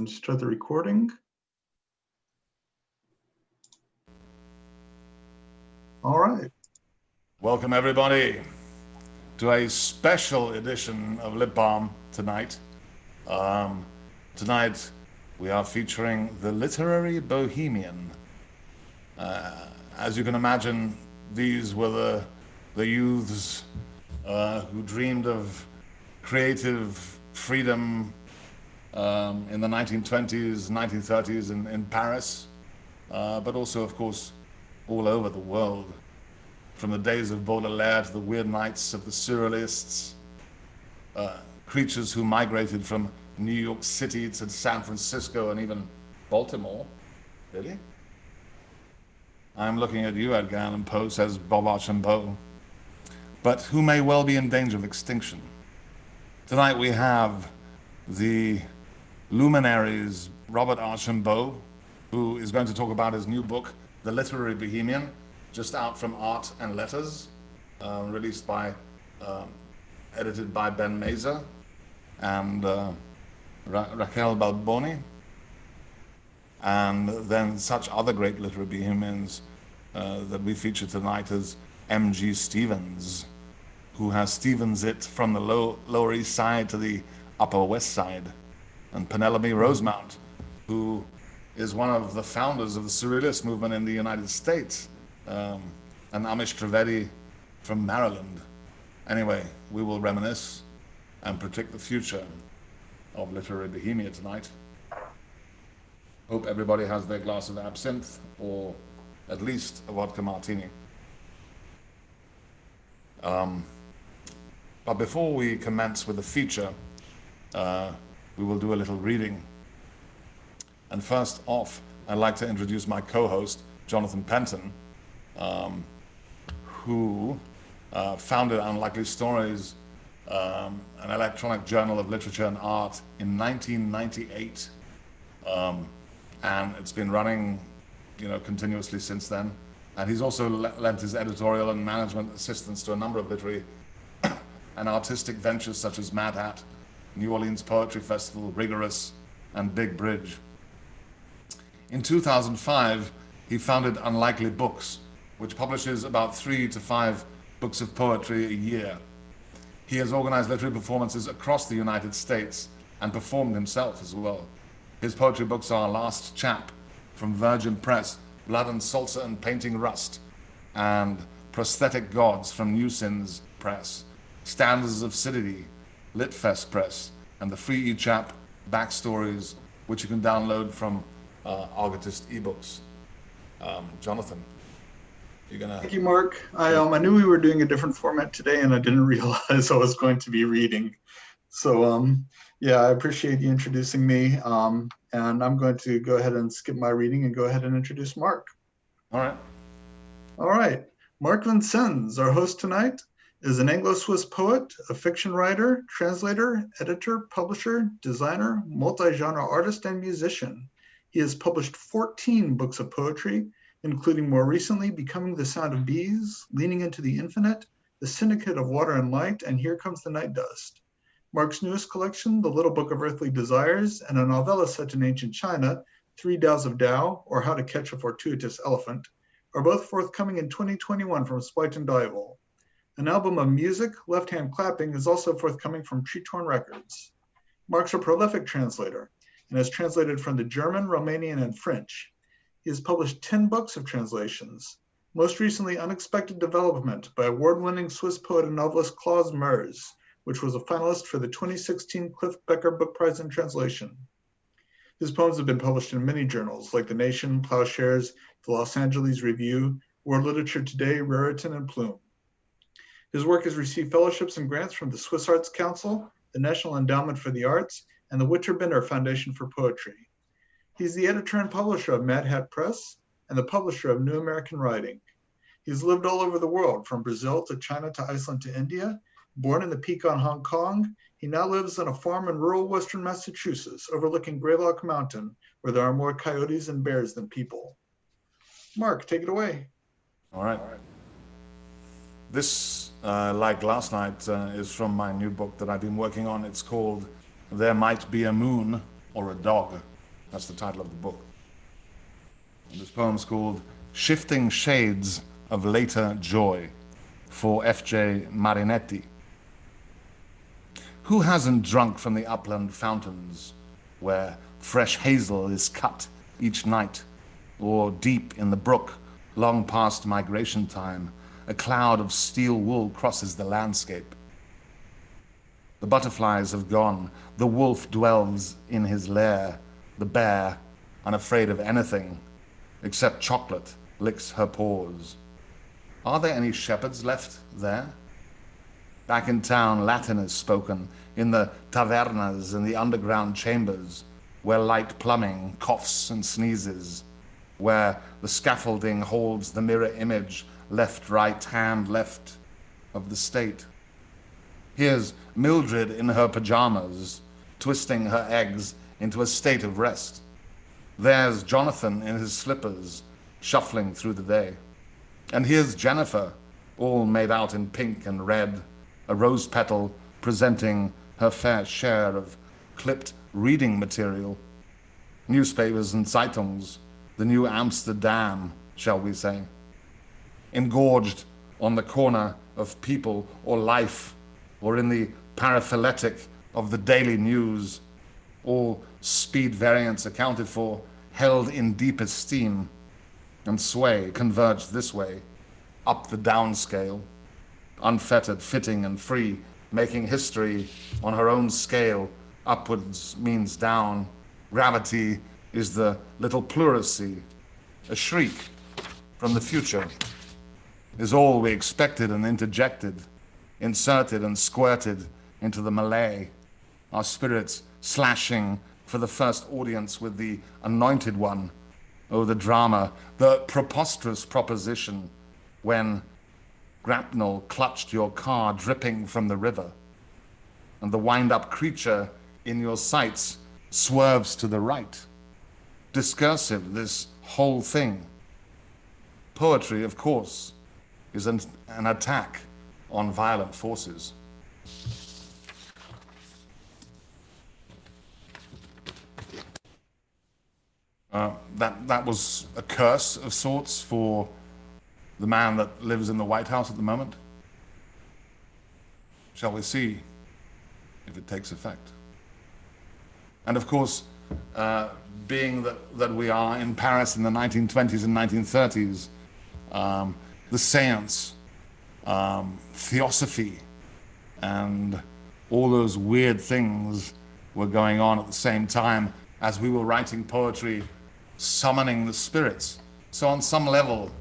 Start the recording. All right. Welcome everybody to a special edition of Lit Balm tonight. Tonight we are featuring the Literary Bohemian. As you can imagine, these were the youths who dreamed of creative freedom in the 1920s, 1930s in Paris, but also, of course, all over the world, from the days of Baudelaire to the weird nights of the Surrealists, creatures who migrated from New York City to San Francisco and even Baltimore. Really? I'm looking at you, Edgar Allan Poe, says Bob Archambeau, but who may well be in danger of extinction. Tonight we have the luminaries Robert Archambeau, who is going to talk about his new book, The Literary Bohemian, just out from Art and Letters, released by, edited by Ben Mazer and Raquel Balboni, and then such other great literary bohemians that we feature tonight as M.G. Stevens, who has Stevens it from the Lower East Side to the Upper West Side, and Penelope Rosemont, who is one of the founders of the Surrealist movement in the United States, and Amish Trevetti from Maryland. Anyway, we will reminisce and predict the future of Literary Bohemia tonight. Hope everybody has their glass of absinthe, or at least a vodka martini. But before we commence with the feature, we will do a little reading. And first off, I'd like to introduce my co-host, Jonathan Penton, who founded Unlikely Stories, an electronic journal of literature and art, in 1998. And it's been running, continuously since then. And he's also lent his editorial and management assistance to a number of literary and artistic ventures such as Mad Hat, New Orleans Poetry Festival, Rigorous, and Big Bridge. In 2005, he founded Unlikely Books, which publishes about 3 to 5 books of poetry a year. He has organized literary performances across the United States and performed himself as well. His poetry books are Last Chap from Virgin Press, Blood and Salsa and Painting Rust, and Prosthetic Gods from New Sins Press, Stanzas of Sidity, Litfest Press, and the free e-chap Backstories, which you can download from Argotist ebooks. Jonathan, you're gonna... Thank you, Mark. I knew we were doing a different format today, and I didn't realize I was going to be reading. So yeah, I appreciate you introducing me. And I'm going to go ahead and skip my reading and go ahead and introduce Mark. All right. All right. Mark Vincennes, our host tonight, is an Anglo-Swiss poet, a fiction writer, translator, editor, publisher, designer, multi-genre artist, and musician. He has published 14 books of poetry, including more recently Becoming the Sound of Bees, Leaning into the Infinite, The Syndicate of Water and Light, and Here Comes the Night Dust. Mark's newest collection, The Little Book of Earthly Desires, and a novella set in ancient China, 3 Taoes of Tao, or How to Catch a Fortuitous Elephant, are both forthcoming in 2021 from Spite and Dival. An album of music, Left Hand Clapping, is also forthcoming from Tree Torn Records. Mark's a prolific translator and has translated from the German, Romanian, and French. He has published 10 books of translations, most recently Unexpected Development by award-winning Swiss poet and novelist Klaus Merz, which was a finalist for the 2016 Cliff Becker Book Prize in Translation. His poems have been published in many journals like The Nation, Plowshares, the Los Angeles Review, World Literature Today, Raritan, and Plume. His work has received fellowships and grants from the Swiss Arts Council, the National Endowment for the Arts, and the Witcher-Binder Foundation for Poetry. He's the editor and publisher of Mad Hat Press and the publisher of New American Writing. He's lived all over the world, from Brazil to China to Iceland to India. Born in the Peak on Hong Kong, he now lives on a farm in rural western Massachusetts overlooking Greylock Mountain, where there are more coyotes and bears than people. Mark, take it away. All right. This, like last night, is from my new book that I've been working on. It's called There Might Be a Moon or a Dog. That's the title of the book. And this poem's called Shifting Shades of Later Joy for F.J. Marinetti. Who hasn't drunk from the upland fountains where fresh hazel is cut each night, or deep in the brook, long past migration time, a cloud of steel wool crosses the landscape? The butterflies have gone, the wolf dwells in his lair, the bear, unafraid of anything except chocolate, licks her paws. Are there any shepherds left there? Back in town, Latin is spoken in the tavernas and the underground chambers, where light plumbing coughs and sneezes, where the scaffolding holds the mirror image, left, right, hand, left, of the state. Here's Mildred in her pajamas, twisting her eggs into a state of rest. There's Jonathan in his slippers, shuffling through the day. And here's Jennifer, all made out in pink and red, a rose petal presenting her fair share of clipped reading material. Newspapers and Zeitungs, the new Amsterdam, shall we say. Engorged on the corner of people or life, or in the paraphyletic of the daily news, all speed variants accounted for, held in deep esteem, and sway converged this way, up the downscale, unfettered, fitting, and free, making history on her own scale. Upwards means down. Gravity is the little pleurisy. A shriek from the future is all we expected and interjected, inserted and squirted into the melee, our spirits slashing for the first audience with the anointed one. Oh, the drama, the preposterous proposition when grapnel clutched your car dripping from the river, and the wind-up creature in your sights swerves to the right. Discursive, this whole thing. Poetry, of course, is an attack on violent forces. That was a curse of sorts for the man that lives in the White House at the moment. Shall we see if it takes effect? And of course, being that we are in Paris in the 1920s and 1930s, the seance, theosophy, and all those weird things were going on at the same time as we were writing poetry, summoning the spirits. So on some level,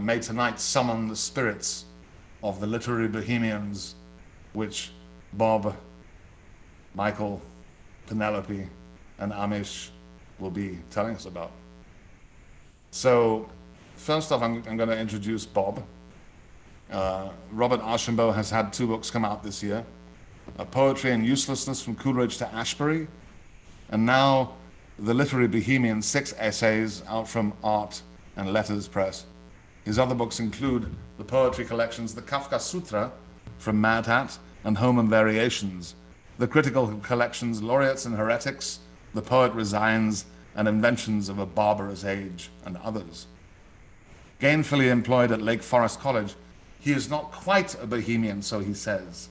may tonight summon the spirits of the literary Bohemians, which Bob, Michael, Penelope, and Amish will be telling us about. So first off, I'm going to introduce Bob. Robert Archambeau has had 2 books come out this year, Poetry and Uselessness from Coleridge to Ashbery, and now the Literary Bohemian, 6 essays out from Art and Letters Press. His other books include the poetry collections, the Kafka Sutra from Mad Hat and Home and Variations, the critical collections, Laureates and Heretics, The Poet Resigns, and Inventions of a Barbarous Age, and others. Gainfully employed at Lake Forest College, he is not quite a Bohemian, so he says.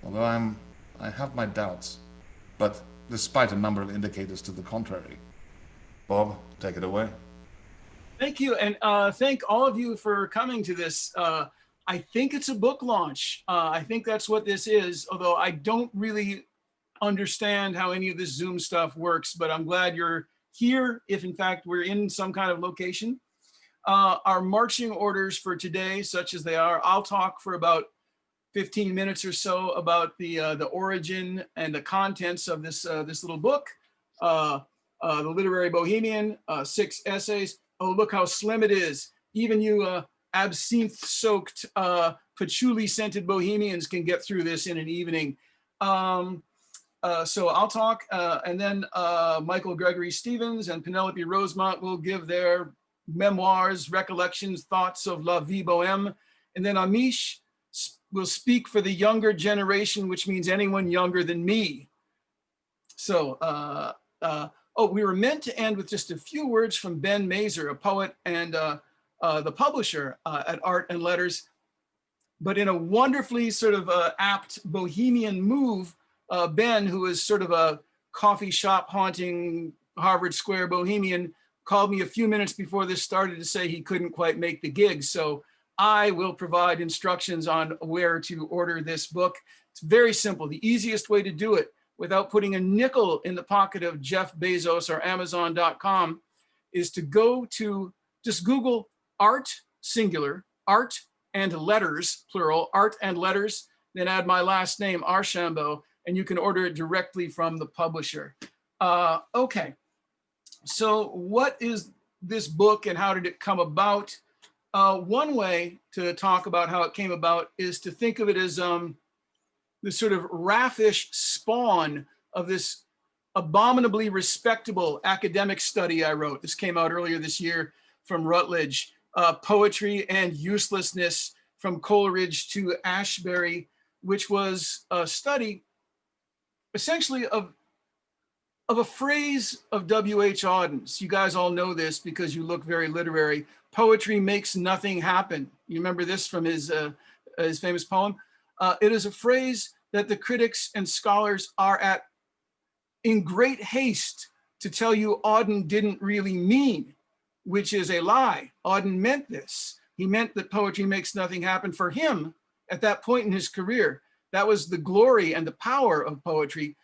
Although I have my doubts, but despite a number of indicators to the contrary. Bob, take it away. Thank you, and thank all of you for coming to this. I think it's a book launch. I think that's what this is, although I don't really understand how any of this Zoom stuff works, but I'm glad you're here, if in fact we're in some kind of location. Our marching orders for today, such as they are, I'll talk for about 15 minutes or so about the origin and the contents of this little book, the Literary Bohemian, 6 essays. Oh, look how slim it is. Even you absinthe-soaked, patchouli-scented Bohemians can get through this in an evening. So I'll talk, and then Michael Gregory Stevens and Penelope Rosemont will give their memoirs, recollections, thoughts of La Vie Bohème. And then Amish will speak for the younger generation, which means anyone younger than me. So, Oh, we were meant to end with just a few words from Ben Mazer, a poet and the publisher at Art and Letters. But in a wonderfully sort of apt Bohemian move, Ben, who is sort of a coffee shop haunting Harvard Square Bohemian, called me a few minutes before this started to say he couldn't quite make the gig. So I will provide instructions on where to order this book. It's very simple. The easiest way to do it without putting a nickel in the pocket of Jeff Bezos or Amazon.com is to go to, just Google art, singular, art and letters, plural, art and letters, then add my last name, Archambeau, and you can order it directly from the publisher. Okay, so what is this book and how did it come about? One way to talk about how it came about is to think of it as the sort of raffish spawn of this abominably respectable academic study I wrote. This came out earlier this year from Routledge, Poetry and Uselessness from Coleridge to Ashbery, which was a study essentially of a phrase of W.H. Auden's. You guys all know this because you look very literary. Poetry makes nothing happen. You remember this from his famous poem? It is a phrase that the critics and scholars are in great haste to tell you Auden didn't really mean, which is a lie. Auden meant this. He meant that poetry makes nothing happen for him at that point in his career. That was the glory and the power of poetry.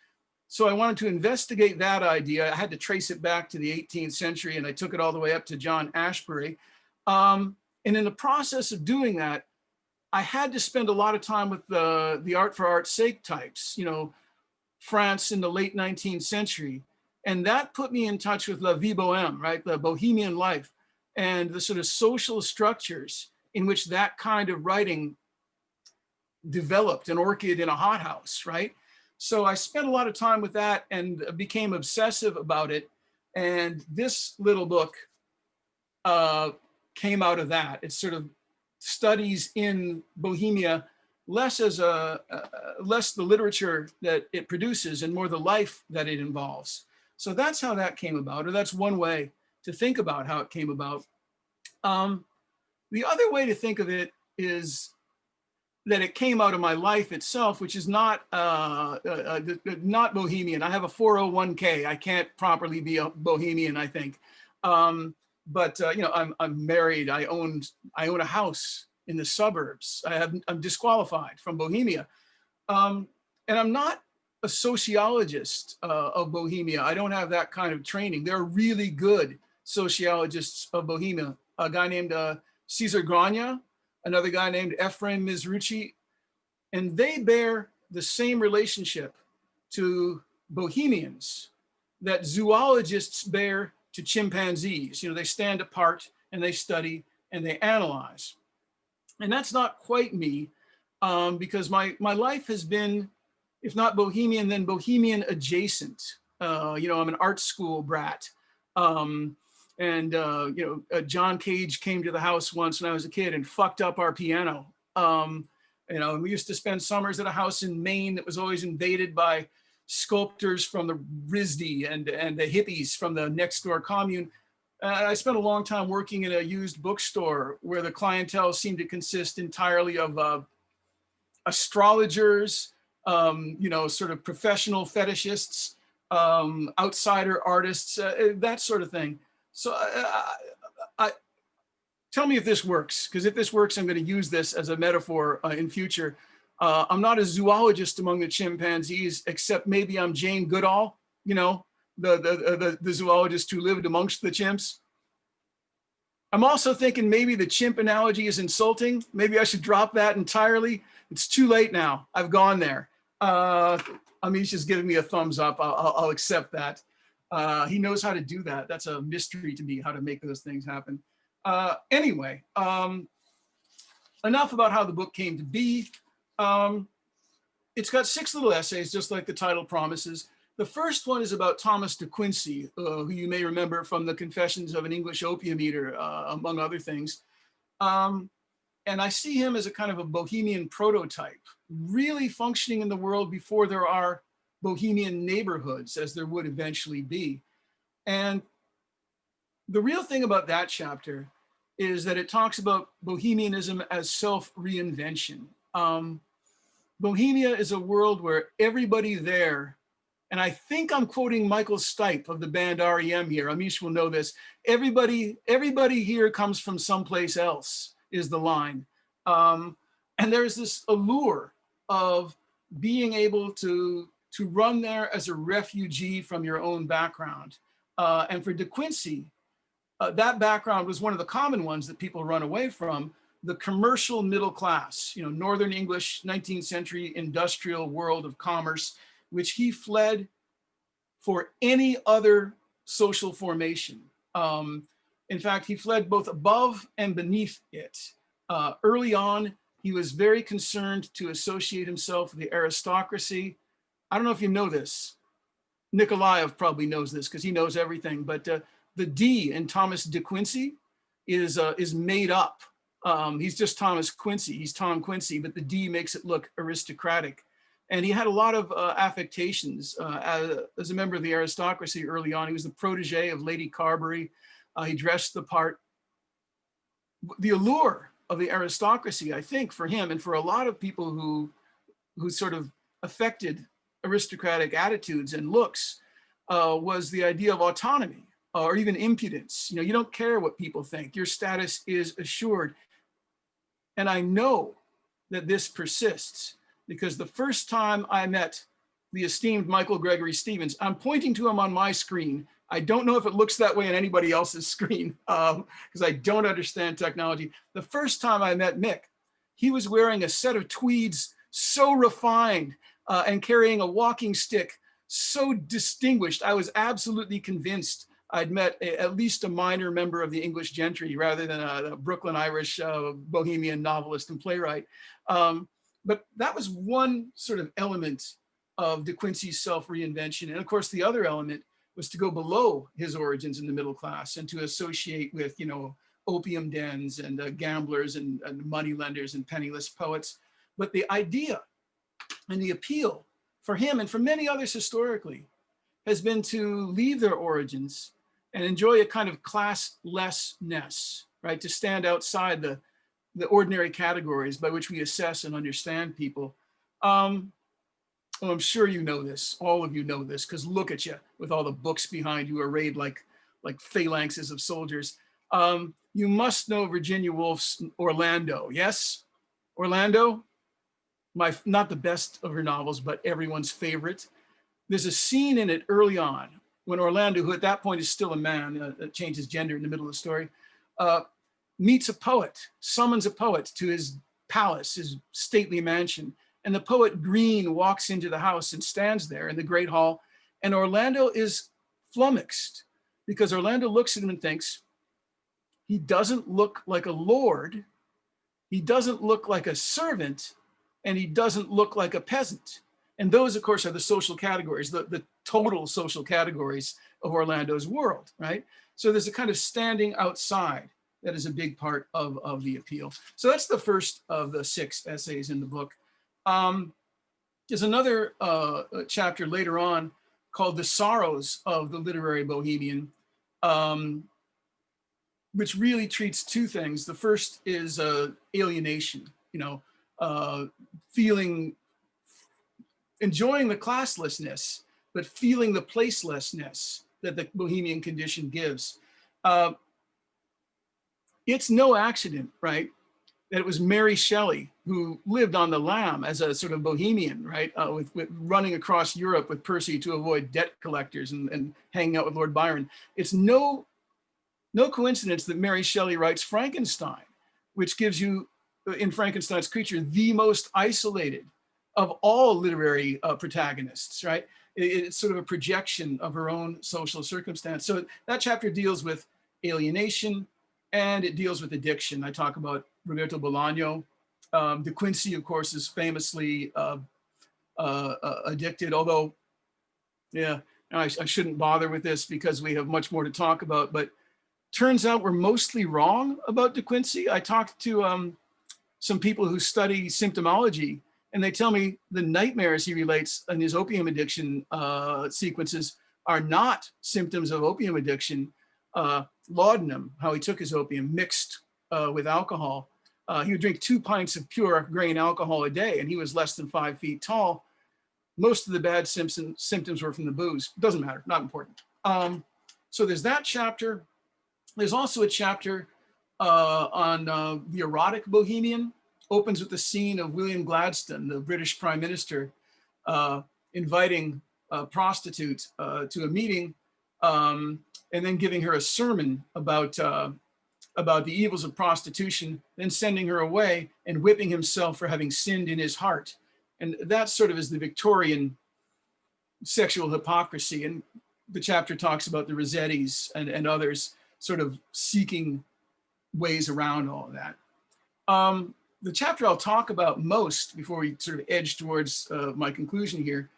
So I wanted to investigate that idea. I had to trace it back to the 18th century, and I took it all the way up to John Ashbery. And in the process of doing that, I had to spend a lot of time with the art for art's sake types, France in the late 19th century. And that put me in touch with La Vie Bohème, right? The Bohemian life and the sort of social structures in which that kind of writing developed, an orchid in a hothouse, right? So I spent a lot of time with that and became obsessive about it. And this little book came out of that. It sort of studies in Bohemia less as less the literature that it produces and more the life that it involves. So that's how that came about, or that's one way to think about how it came about. The other way to think of it is that it came out of my life itself, which is not Bohemian. I have a 401k. I can't properly be a Bohemian, I think. But I'm married. I own a house in the suburbs. I'm disqualified from Bohemia, and I'm not a sociologist of Bohemia. I don't have that kind of training. There are really good sociologists of Bohemia. A guy named Cesar Grania, another guy named Ephraim Mizruchi, and they bear the same relationship to Bohemians that zoologists bear to chimpanzees. They stand apart and they study and they analyze. And that's not quite me, because my life has been, if not Bohemian, then Bohemian adjacent. I'm an art school brat. John Cage came to the house once when I was a kid and fucked up our piano. We used to spend summers at a house in Maine that was always invaded by sculptors from the RISD and the hippies from the next door commune. I spent a long time working in a used bookstore where the clientele seemed to consist entirely of astrologers, sort of professional fetishists, outsider artists, that sort of thing. So tell me if this works, because if this works, I'm going to use this as a metaphor in future. I'm not a zoologist among the chimpanzees, except maybe I'm Jane Goodall, the zoologist who lived amongst the chimps. I'm also thinking maybe the chimp analogy is insulting. Maybe I should drop that entirely. It's too late now. I've gone there. Amish is giving me a thumbs up. I'll accept that. He knows how to do that. That's a mystery to me, how to make those things happen. Anyway, enough about how the book came to be. It's got 6 little essays, just like the title promises. The first one is about Thomas de Quincey, who you may remember from the Confessions of an English Opium Eater, among other things. And I see him as a kind of a Bohemian prototype, really functioning in the world before there are Bohemian neighborhoods, as there would eventually be. And the real thing about that chapter is that it talks about Bohemianism as self-reinvention. Bohemia is a world where everybody there, and I think I'm quoting Michael Stipe of the band REM here. Amish will know this. Everybody here comes from someplace else is the line. And there's this allure of being able to run there as a refugee from your own background. And for De Quincey, that background was one of the common ones that people run away from, the commercial middle class, Northern English, 19th century industrial world of commerce, which he fled for any other social formation. In fact, he fled both above and beneath it. Early on, he was very concerned to associate himself with the aristocracy. I don't know if you know this. Nikolaev probably knows this because he knows everything, but the D in Thomas De Quincey is made up. He's just Thomas Quincy, he's Tom Quincy, but the D makes it look aristocratic. And he had a lot of affectations as a member of the aristocracy early on. He was the protege of Lady Carberry. He dressed the part. The allure of the aristocracy, I think, for him and for a lot of people who sort of affected aristocratic attitudes and looks was the idea of autonomy or even impudence. You don't care what people think. Your status is assured. And I know that this persists because the first time I met the esteemed Michael Gregory Stevens, I'm pointing to him on my screen. I don't know if it looks that way on anybody else's screen because I don't understand technology. The first time I met Mick, he was wearing a set of tweeds so refined and carrying a walking stick so distinguished. I was absolutely convinced I'd met at least a minor member of the English gentry rather than a Brooklyn Irish Bohemian novelist and playwright. But that was one sort of element of De Quincey's self-reinvention. And of course, the other element was to go below his origins in the middle class and to associate with, opium dens and gamblers and moneylenders and penniless poets. But the idea and the appeal for him and for many others historically has been to leave their origins and enjoy a kind of classlessness, right? To stand outside the ordinary categories by which we assess and understand people. I'm sure you know this, all of you know this, because look at you with all the books behind you arrayed like phalanxes of soldiers. You must know Virginia Woolf's Orlando, yes? Orlando, not the best of her novels, but everyone's favorite. There's a scene in it early on when Orlando, who at that point is still a man, changed his gender in the middle of the story, meets a poet, summons a poet to his palace, his stately mansion. And the poet Green walks into the house and stands there in the great hall. And Orlando is flummoxed because Orlando looks at him and thinks, he doesn't look like a lord, he doesn't look like a servant, and he doesn't look like a peasant. And those, of course, are the social categories, the total social categories of Orlando's world, right? So there's a kind of standing outside that is a big part of the appeal. So that's the first of the 6 essays in the book. There's another chapter later on called The Sorrows of the Literary Bohemian, which really treats 2 things. The first is alienation, enjoying the classlessness, but feeling the placelessness that the Bohemian condition gives. It's no accident, right, that it was Mary Shelley who lived on the lam as a sort of Bohemian, right, with running across Europe with Percy to avoid debt collectors and hanging out with Lord Byron. It's no coincidence that Mary Shelley writes Frankenstein, which gives you, in Frankenstein's creature, the most isolated of all literary protagonists, right? It's sort of a projection of her own social circumstance. So that chapter deals with alienation and it deals with addiction. I talk about Roberto Bolaño. De Quincey, of course, is famously addicted, although, yeah, I shouldn't bother with this because we have much more to talk about, but turns out we're mostly wrong about De Quincey. I talked to some people who study symptomology, and they tell me the nightmares he relates in his opium addiction sequences are not symptoms of opium addiction. Laudanum, how he took his opium mixed with alcohol. He would drink 2 pints of pure grain alcohol a day, and he was less than 5 feet tall. Most of the bad symptoms were from the booze. Doesn't matter, not important. So there's that chapter. There's also a chapter on the erotic Bohemian. Opens with the scene of William Gladstone, the British Prime Minister, inviting a prostitute to a meeting, and then giving her a sermon about the evils of prostitution, then sending her away and whipping himself for having sinned in his heart. And that sort of is the Victorian sexual hypocrisy. And the chapter talks about the Rossettis and others sort of seeking ways around all of that. The chapter I'll talk about most before we sort of edge towards my conclusion here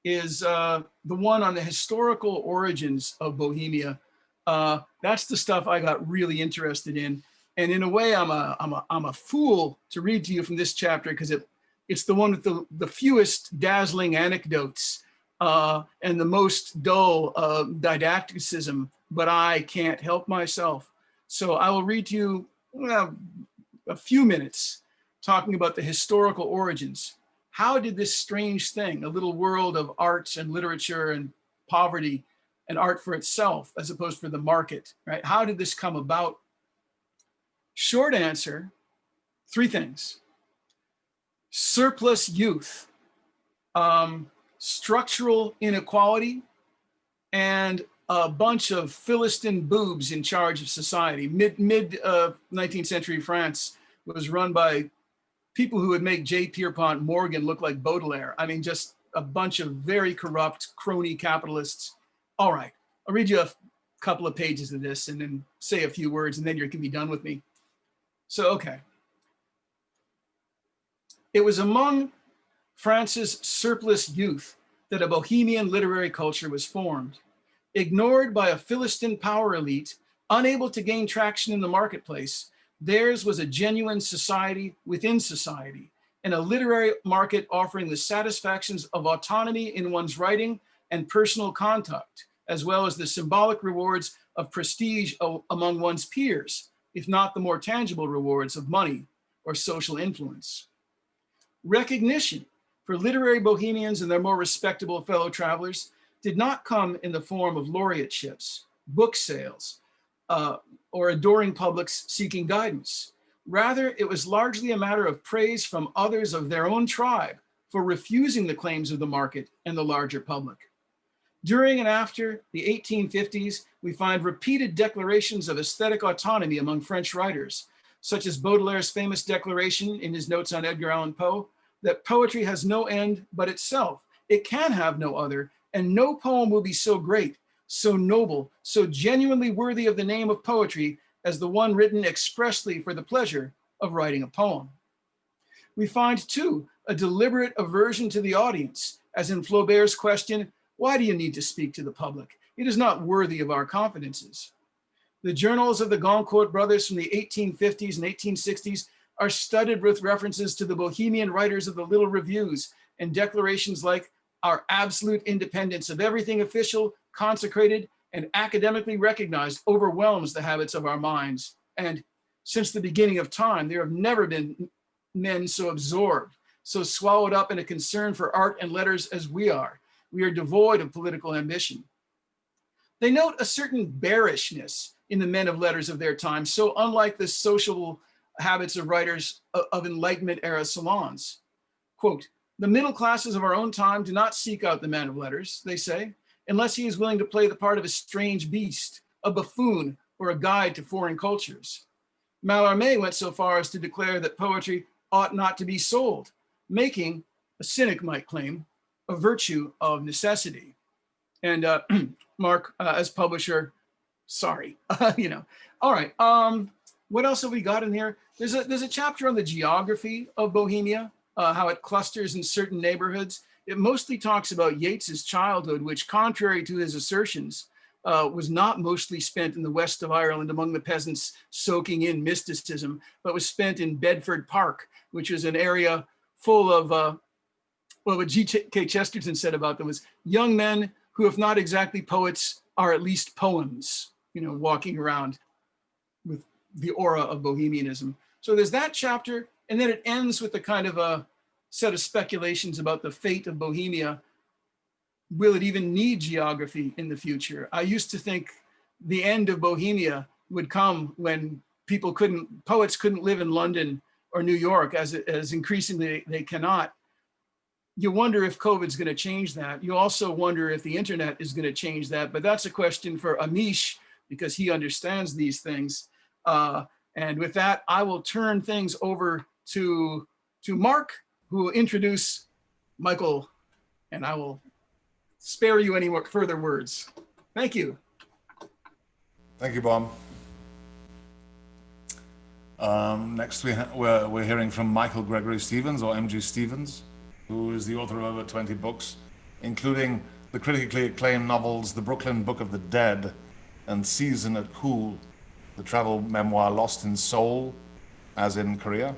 is the one on the historical origins of Bohemia. That's the stuff I got really interested in. And in a way, I'm a fool to read to you from this chapter because it's the one with the fewest dazzling anecdotes and the most dull didacticism, but I can't help myself. So I will read to you a few minutes talking about the historical origins. How did this strange thing, a little world of arts and literature and poverty and art for itself, as opposed for the market, right? How did this come about? Short answer, 3 things. Surplus youth, structural inequality, and a bunch of Philistine boobs in charge of society. Mid 19th century France was run by people who would make J. Pierpont Morgan look like Baudelaire. I mean, just a bunch of very corrupt crony capitalists. All right, I'll read you a couple of pages of this and then say a few words and then you can be done with me. So, okay. It was among France's surplus youth that a Bohemian literary culture was formed. Ignored by a Philistine power elite, unable to gain traction in the marketplace, theirs was a genuine society within society, and a literary market offering the satisfactions of autonomy in one's writing and personal contact, as well as the symbolic rewards of prestige among one's peers, if not the more tangible rewards of money or social influence. Recognition for literary Bohemians and their more respectable fellow travelers did not come in the form of laureateships, book sales, or adoring publics seeking guidance. Rather, it was largely a matter of praise from others of their own tribe for refusing the claims of the market and the larger public. During and after the 1850s, we find repeated declarations of aesthetic autonomy among French writers, such as Baudelaire's famous declaration in his notes on Edgar Allan Poe, that poetry has no end but itself. It can have no other, and no poem will be so great, so noble, so genuinely worthy of the name of poetry as the one written expressly for the pleasure of writing a poem. We find, too, a deliberate aversion to the audience, as in Flaubert's question, "Why do you need to speak to the public? It is not worthy of our confidences." The journals of the Goncourt brothers from the 1850s and 1860s are studded with references to the Bohemian writers of the little reviews and declarations like, "Our absolute independence of everything official, consecrated, and academically recognized overwhelms the habits of our minds." And since the beginning of time, there have never been men so absorbed, so swallowed up in a concern for art and letters as we are. We are devoid of political ambition. They note a certain bearishness in the men of letters of their time, so unlike the social habits of writers of Enlightenment era salons. Quote, "The middle classes of our own time do not seek out the man of letters," they say, "unless he is willing to play the part of a strange beast, a buffoon, or a guide to foreign cultures." Mallarmé went so far as to declare that poetry ought not to be sold, making, a cynic might claim, a virtue of necessity. And Mark, as publisher, sorry, you know. All right, what else have we got in here? There's a chapter on the geography of Bohemia, how it clusters in certain neighborhoods. It mostly talks about Yeats's childhood, which, contrary to his assertions, was not mostly spent in the west of Ireland among the peasants soaking in mysticism, but was spent in Bedford Park, which is an area full of, well, what G.K. Chesterton said about them was young men who, if not exactly poets, are at least poems, you know, walking around with the aura of Bohemianism. So there's that chapter, and then it ends with a kind of a set of speculations about the fate of Bohemia. Will it even need geography in the future? I used to think the end of Bohemia would come when poets couldn't live in London or New York, as increasingly they cannot. You wonder if COVID's going to change that. You also wonder if the internet is going to change that, but that's a question for Amish, because he understands these things. And with that, I will turn things over to Mark, who will introduce Michael, and I will spare you any more further words. Thank you. Thank you, Bob. Next, we're hearing from Michael Gregory Stevens, or MG Stevens, who is the author of over 20 books, including the critically acclaimed novels The Brooklyn Book of the Dead and Season at Cool, the travel memoir Lost in Seoul, as in Korea,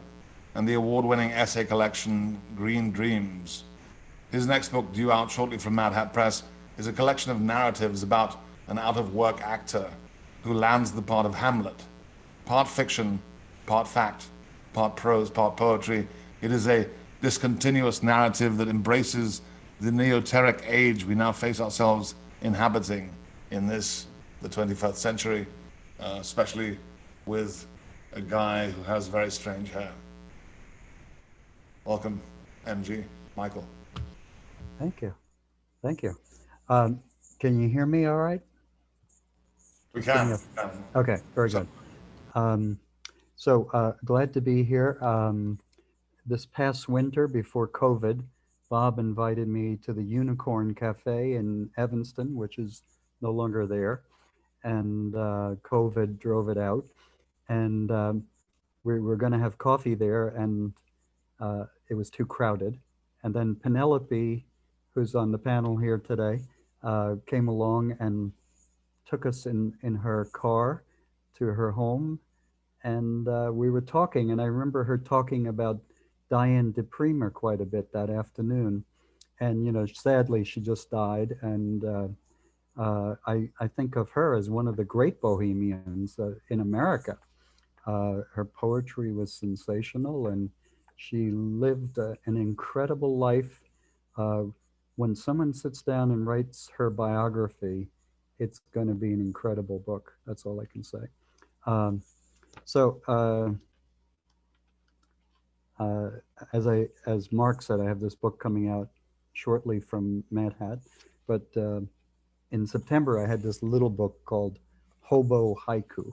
and the award-winning essay collection Green Dreams. His next book, due out shortly from Mad Hat Press, is a collection of narratives about an out-of-work actor who lands the part of Hamlet. Part fiction, part fact, part prose, part poetry. It is a discontinuous narrative that embraces the neoteric age we now face ourselves inhabiting in the 21st century, especially with a guy who has very strange hair. Welcome, MG. Michael. Thank you. Thank you. Can you hear me all right? We can. Okay, very good. Glad to be here. This past winter, before COVID, Bob invited me to the Unicorn Cafe in Evanston, which is no longer there, and COVID drove it out. And we were going to have coffee there, and it was too crowded. And then Penelope, who's on the panel here today, came along and took us in her car to her home, and we were talking, and I remember her talking about Diane DePremer quite a bit that afternoon. And, you know, sadly, she just died, and I think of her as one of the great Bohemians in America. Her poetry was sensational, and she lived an incredible life. When someone sits down and writes her biography, it's going to be an incredible book. That's all I can say. As Mark said, I have this book coming out shortly from Mad Hat, but in September I had this little book called Hobo Haiku,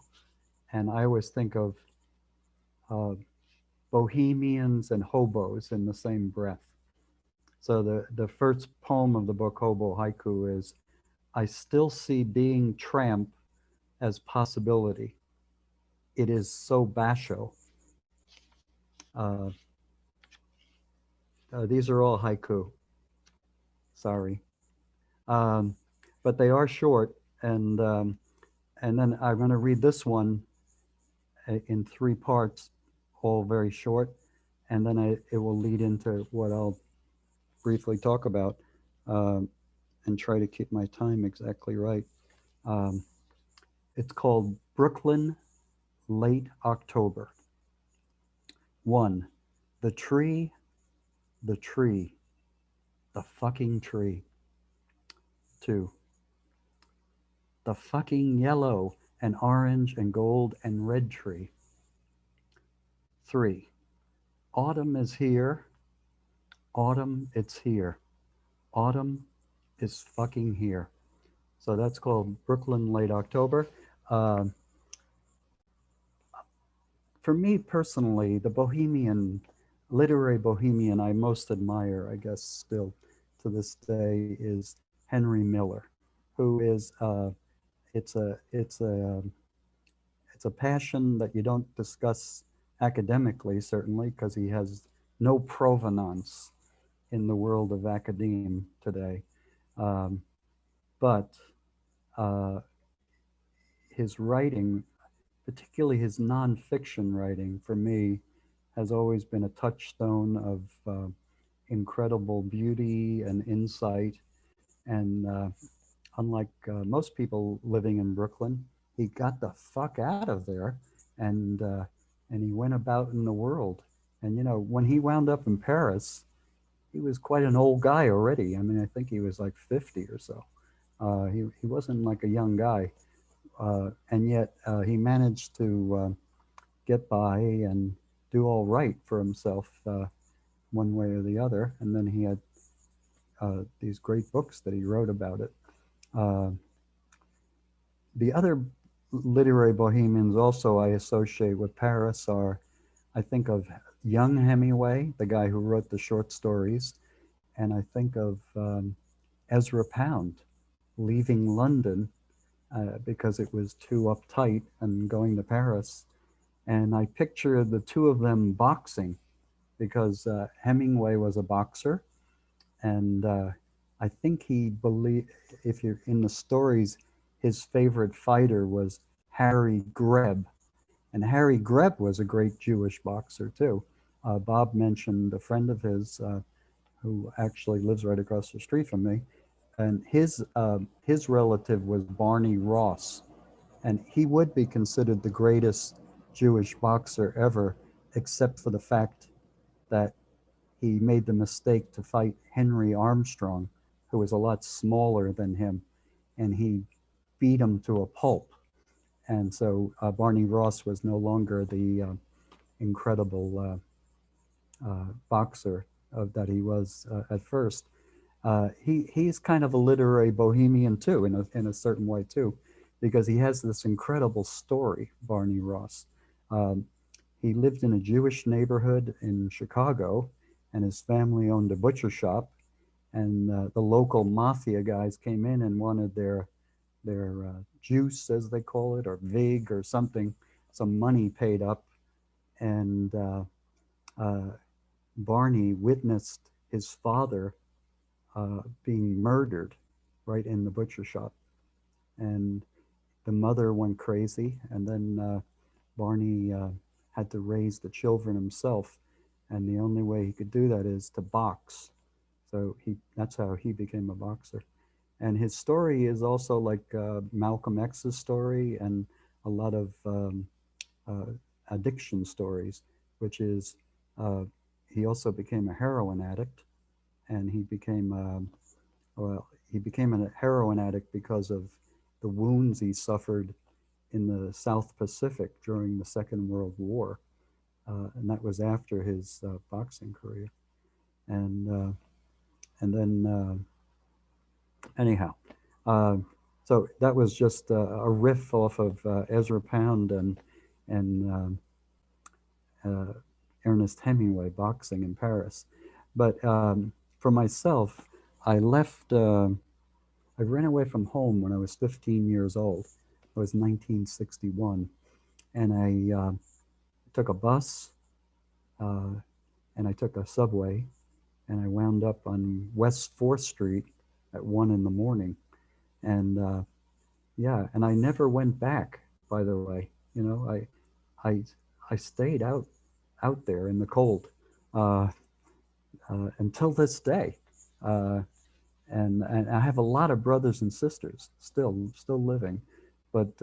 and I always think of bohemians and hobos in the same breath. So the first poem of the book, Hobo Haiku, is, I still see being tramp as possibility. It is so basho. These are all haiku. Sorry. But they are short, and then I'm going to read this one in 3 parts, all very short, and then it will lead into what I'll briefly talk about, and try to keep my time exactly right. It's called Brooklyn, Late October. 1, the tree, the fucking tree. 2, the fucking yellow and orange and gold and red tree. 3, autumn is here. Autumn, it's here. Autumn is fucking here. So that's called Brooklyn, Late October. For me personally, the literary Bohemian I most admire, I guess still to this day, is Henry Miller, who is, it's a passion that you don't discuss academically, certainly, because he has no provenance in the world of academia today. But his writing, particularly his nonfiction writing, for me, has always been a touchstone of incredible beauty and insight. And unlike most people living in Brooklyn, he got the fuck out of there, and he went about in the world. And you know, when he wound up in Paris, he was quite an old guy already. I mean, I think he was like 50 or so. He wasn't like a young guy, and yet he managed to get by and do all right for himself one way or the other. And then he had these great books that he wrote about it. Uh, the other literary bohemians also I associate with Paris are, I think of young Hemingway, the guy who wrote the short stories, and I think of Ezra Pound leaving London because it was too uptight and going to Paris. And I picture the two of them boxing because Hemingway was a boxer. And I think he believed, if you're in the stories, his favorite fighter was Harry Greb. And Harry Greb was a great Jewish boxer too. Bob mentioned a friend of his who actually lives right across the street from me. And his relative was Barney Ross. And he would be considered the greatest Jewish boxer ever, except for the fact that he made the mistake to fight Henry Armstrong, who was a lot smaller than him, and he beat him to a pulp. And so Barney Ross was no longer the incredible boxer that he was at first. He's kind of a literary bohemian too, in a certain way too, because he has this incredible story, Barney Ross. He lived in a Jewish neighborhood in Chicago, and his family owned a butcher shop. And the local mafia guys came in and wanted their juice, as they call it, or vig or something, some money paid up. And Barney witnessed his father being murdered right in the butcher shop. And the mother went crazy, and then Barney had to raise the children himself. And the only way he could do that is to box. So that's how he became a boxer. And his story is also like Malcolm X's story and a lot of addiction stories, which is he also became a heroin addict, and he became a heroin addict because of the wounds he suffered in the South Pacific during the Second World War, and that was after his boxing career. And then anyhow, so that was just a riff off of Ezra Pound and Ernest Hemingway boxing in Paris. But for myself, I left. I ran away from home when I was 15 years old. It was 1961, and I took a bus, and I took a subway, and I wound up on West 4th Street at 1 in the morning. And yeah, and I never went back, by the way. You know, I stayed out there in the cold until this day. And I have a lot of brothers and sisters still living, but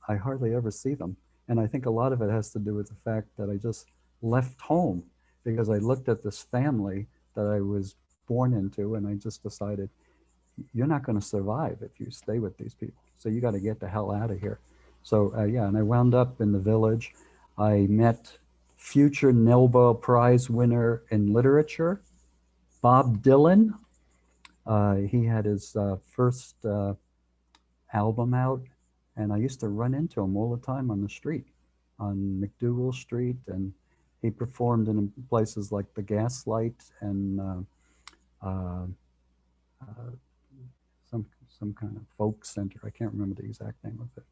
I hardly ever see them. And I think a lot of it has to do with the fact that I just left home because I looked at this family that I was born into, and I just decided, you're not going to survive if you stay with these people. So you got to get the hell out of here. So yeah, and I wound up in the Village. I met future Nobel Prize winner in literature, Bob Dylan. He had his first album out, and I used to run into him all the time on the street, on McDougal Street, and he performed in places like the Gaslight and some kind of folk center. I can't remember the exact name of it.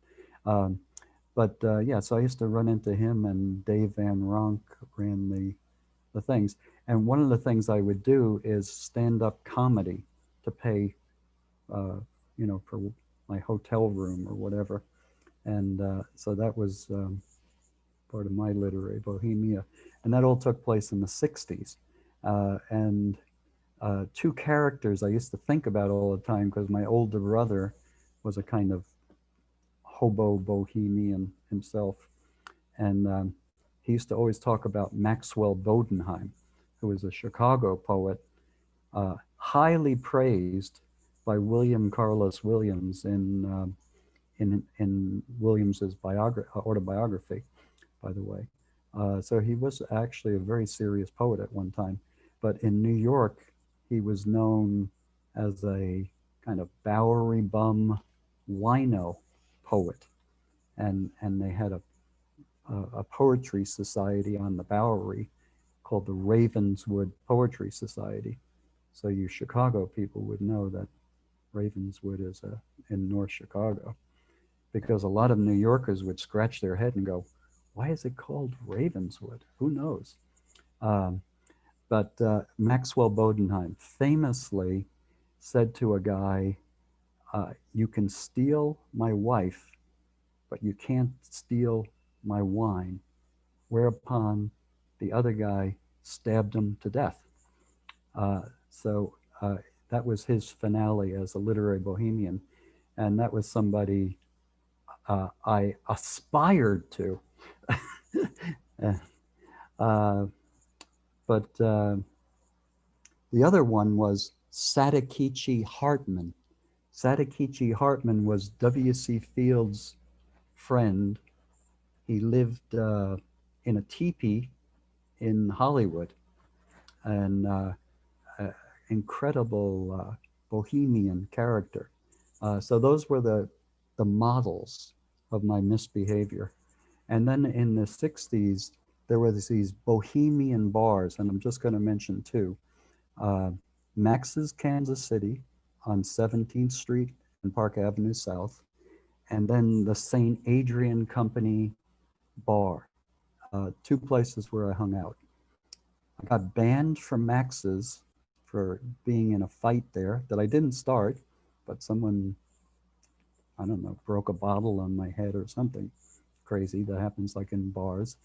But yeah, so I used to run into him, and Dave Van Ronk ran the things. And one of the things I would do is stand-up comedy to pay, you know, for my hotel room or whatever. And so that was part of my literary bohemia. And that all took place in the 60s. And two characters I used to think about all the time, because my older brother was a kind of hobo bohemian himself. And he used to always talk about Maxwell Bodenheim, who was a Chicago poet, highly praised by William Carlos Williams in Williams's autobiography, by the way. So he was actually a very serious poet at one time. But in New York, he was known as a kind of Bowery bum wino poet. And they had a poetry society on the Bowery called the Ravenswood Poetry Society. So you Chicago people would know that Ravenswood is in North Chicago, because a lot of New Yorkers would scratch their head and go, why is it called Ravenswood? Who knows? But Maxwell Bodenheim famously said to a guy, you can steal my wife, but you can't steal my wine. Whereupon the other guy stabbed him to death. So that was his finale as a literary bohemian. And that was somebody I aspired to. But the other one was Sadakichi Hartman. Sadakichi Hartman was W.C. Fields' friend. He lived in a teepee in Hollywood, and incredible bohemian character. So those were the models of my misbehavior. And then in the 60s, there were these bohemian bars, and I'm just going to mention two. Max's Kansas City on 17th Street and Park Avenue South, and then the St. Adrian Company bar, two places where I hung out. I got banned from Max's for being in a fight there that I didn't start, but someone, I don't know, broke a bottle on my head or something crazy that happens like in bars.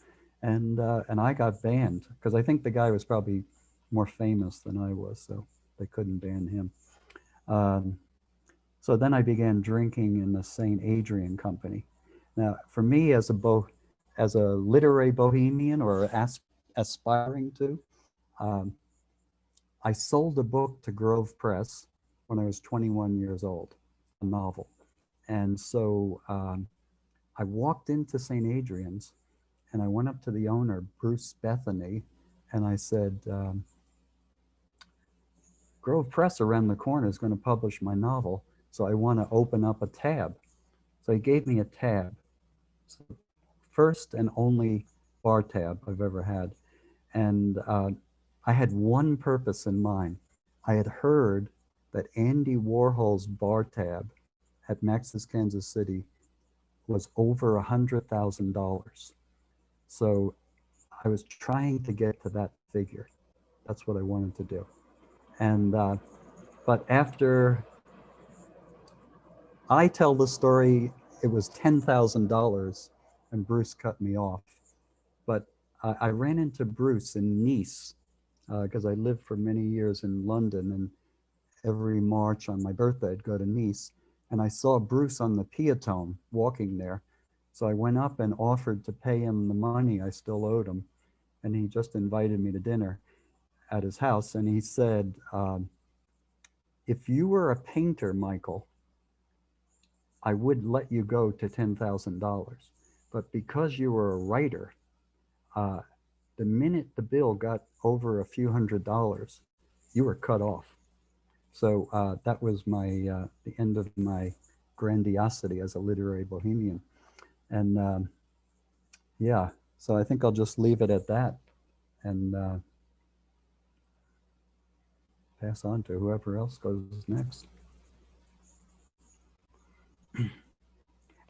And I got banned because I think the guy was probably more famous than I was, so they couldn't ban him. So then I began drinking in the St. Adrian Company. Now, for me as a literary bohemian or aspiring to, I sold a book to Grove Press when I was 21 years old, a novel. And so I walked into St. Adrian's and I went up to the owner, Bruce Bethany, and I said, Grove Press around the corner is going to publish my novel, so I want to open up a tab. So he gave me a tab. So first and only bar tab I've ever had. And I had one purpose in mind. I had heard that Andy Warhol's bar tab at Max's Kansas City was over $100,000. So I was trying to get to that figure. That's what I wanted to do. And, but after I tell the story, it was $10,000 and Bruce cut me off. But I ran into Bruce in Nice because I lived for many years in London, and every March on my birthday, I'd go to Nice, and I saw Bruce on the Piéton walking there. So I went up and offered to pay him the money I still owed him, and he just invited me to dinner at his house, and he said, if you were a painter, Michael, I would let you go to $10,000. But because you were a writer, the minute the bill got over a few $100s, you were cut off. So that was my the end of my grandiosity as a literary bohemian. And yeah, so I think I'll just leave it at that and pass on to whoever else goes next.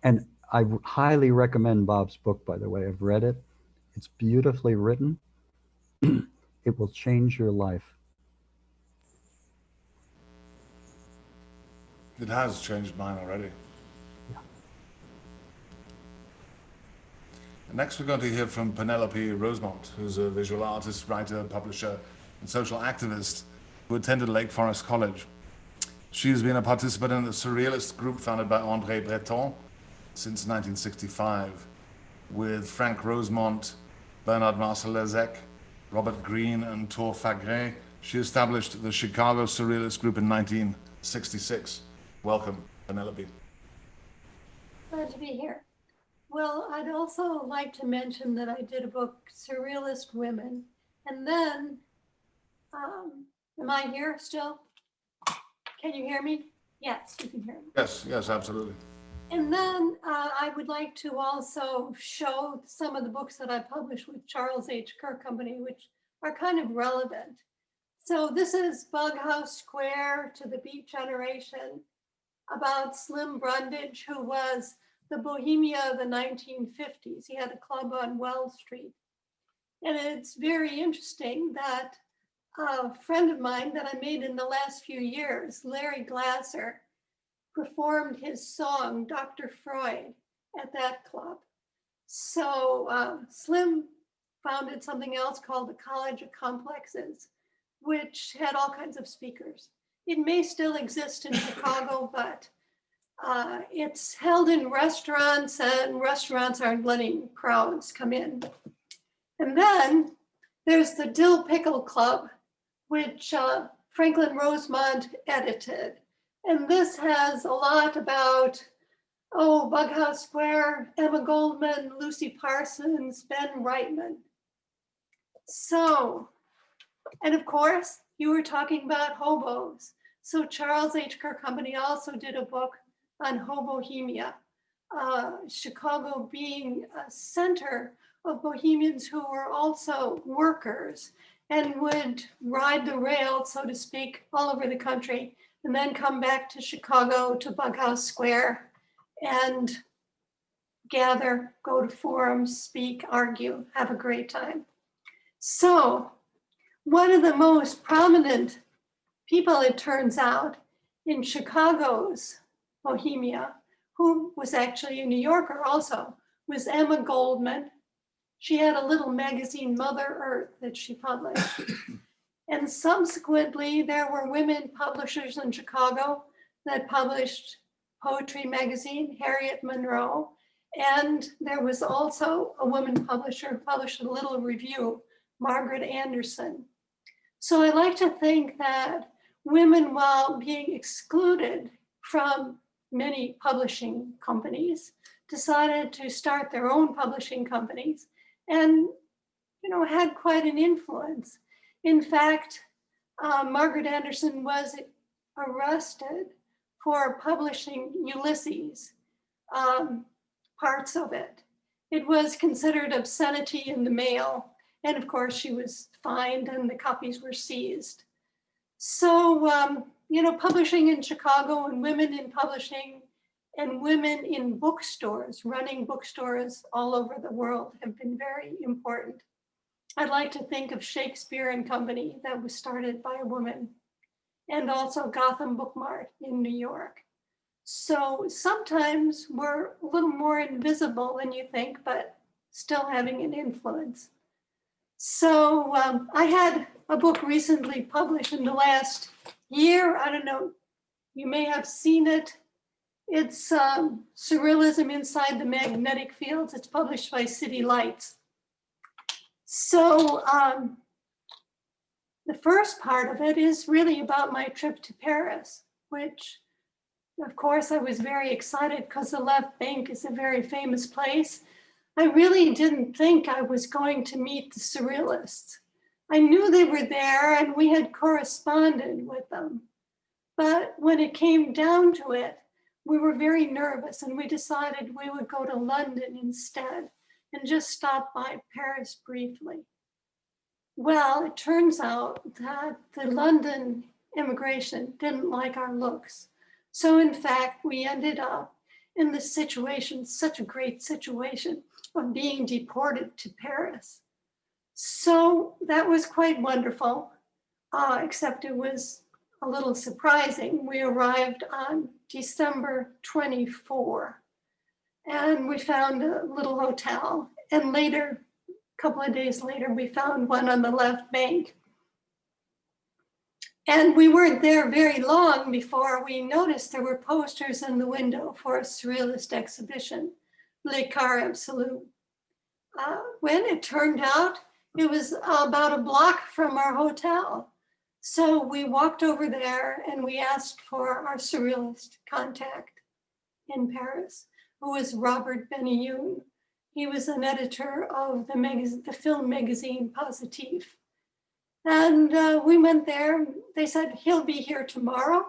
And I highly recommend Bob's book, by the way. I've read it. It's beautifully written. It will change your life. It has changed mine already. Yeah. And next we're going to hear from Penelope Rosemont, who's a visual artist, writer, publisher, and social activist who attended Lake Forest College. She has been a participant in the Surrealist group founded by André Breton since 1965, with Frank Rosemont, Bernard Marcel-Lezec, Robert Greene, and Tor Fagre. She established the Chicago Surrealist group in 1966. Welcome, Penelope. Glad to be here. Well, I'd also like to mention that I did a book, Surrealist Women, and then, am I here still? Can you hear me? Yes, you can hear me. Yes, yes, absolutely. And then I would like to also show some of the books that I published with Charles H. Kerr Company, which are kind of relevant. So this is Bughouse Square to the Beat Generation, about Slim Brundage, who was the Bohemia of the 1950s. He had a club on Wells Street. And it's very interesting that a friend of mine that I made in the last few years, Larry Glasser, performed his song, Dr. Freud, at that club. So Slim founded something else called the College of Complexes, which had all kinds of speakers. It may still exist in Chicago, but it's held in restaurants, and restaurants aren't letting crowds come in. And then there's the Dill Pickle Club, which Franklin Rosemont edited. And this has a lot about, Bughouse Square, Emma Goldman, Lucy Parsons, Ben Reitman. So, and of course, you were talking about hobos. So Charles H. Kerr Company also did a book on Hobohemia, Chicago being a center of Bohemians who were also workers and would ride the rail, so to speak, all over the country, and then come back to Chicago, to Bughouse Square, and gather, go to forums, speak, argue, have a great time. So one of the most prominent people, it turns out, in Chicago's Bohemia, who was actually a New Yorker also, was Emma Goldman. She had a little magazine, Mother Earth, that she published. And subsequently, there were women publishers in Chicago that published poetry magazine, Harriet Monroe. And there was also a woman publisher who published a little review, Margaret Anderson. So I like to think that women, while being excluded from many publishing companies, decided to start their own publishing companies and, had quite an influence. In fact, Margaret Anderson was arrested for publishing Ulysses, parts of it. It was considered obscenity in the mail. And of course, she was fined and the copies were seized. So, publishing in Chicago and women in publishing and women in bookstores, running bookstores all over the world have been very important. I'd like to think of Shakespeare and Company that was started by a woman, and also Gotham Book Mart in New York. So sometimes we're a little more invisible than you think, but still having an influence. So I had a book recently published in the last year. I don't know, you may have seen it. It's Surrealism Inside the Magnetic Fields. It's published by City Lights. So the first part of it is really about my trip to Paris, which of course I was very excited because the left bank is a very famous place. I really didn't think I was going to meet the Surrealists. I knew they were there and we had corresponded with them. But when it came down to it, we were very nervous and we decided we would go to London instead and just stop by Paris briefly. Well, it turns out that the London immigration didn't like our looks. So in fact, we ended up in this situation, such a great situation, of being deported to Paris. So that was quite wonderful, except it was a little surprising. We arrived on December 24, and we found a little hotel. And later, a couple of days later, we found one on the left bank. And we weren't there very long before we noticed there were posters in the window for a surrealist exhibition, Le Car Absolu. When it turned out, it was about a block from our hotel. So we walked over there and we asked for our surrealist contact in Paris, who was Robert Benioun. He was an editor of the film magazine Positif. And we went there. They said, he'll be here tomorrow.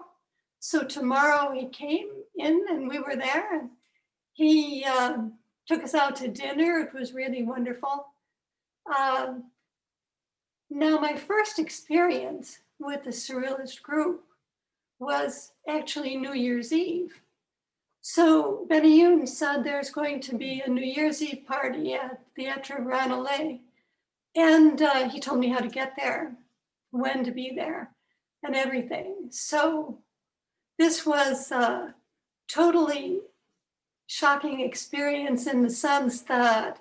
So tomorrow he came in and we were there. And he took us out to dinner. It was really wonderful. Now, my first experience with the Surrealist group was actually New Year's Eve. So Benioun said there's going to be a New Year's Eve party at Theatre Ranelagh. And he told me how to get there, when to be there, and everything. So this was a totally shocking experience in the sense that,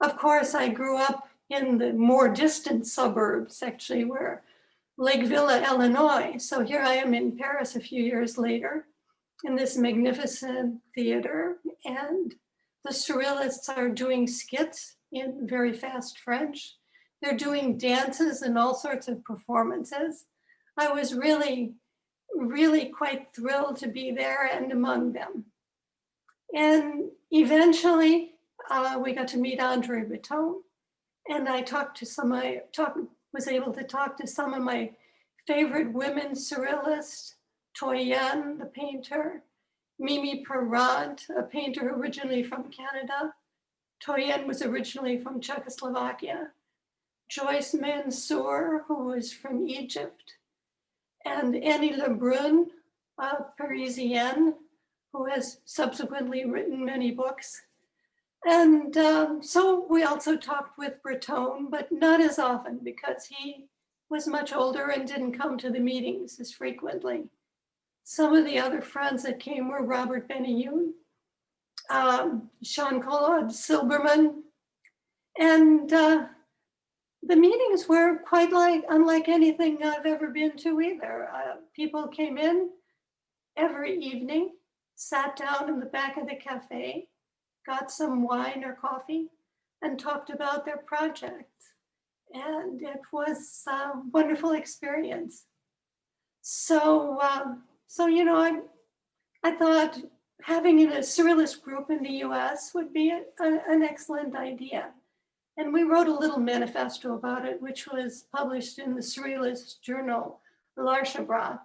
of course, I grew up in the more distant suburbs, actually, where Lakeville, Illinois. So here I am in Paris a few years later in this magnificent theater, and the Surrealists are doing skits in very fast French. They're doing dances and all sorts of performances. I was really, really quite thrilled to be there and among them. And eventually, we got to meet Andre Breton, and I was able to talk to some of my favorite women surrealists, Toyen, the painter, Mimi Perrant, a painter originally from Canada. Toyen was originally from Czechoslovakia. Joyce Mansour, who was from Egypt, and Annie Lebrun, a Parisienne, who has subsequently written many books. And so we also talked with Breton, but not as often because he was much older and didn't come to the meetings as frequently. Some of the other friends that came were Robert Benioun, Jean-Claude Silberman, and the meetings were quite unlike anything I've ever been to either. People came in every evening, sat down in the back of the cafe, got some wine or coffee, and talked about their projects. And it was a wonderful experience. So I thought having a surrealist group in the US would be an excellent idea. And we wrote a little manifesto about it, which was published in the Surrealist journal, L'Archebras.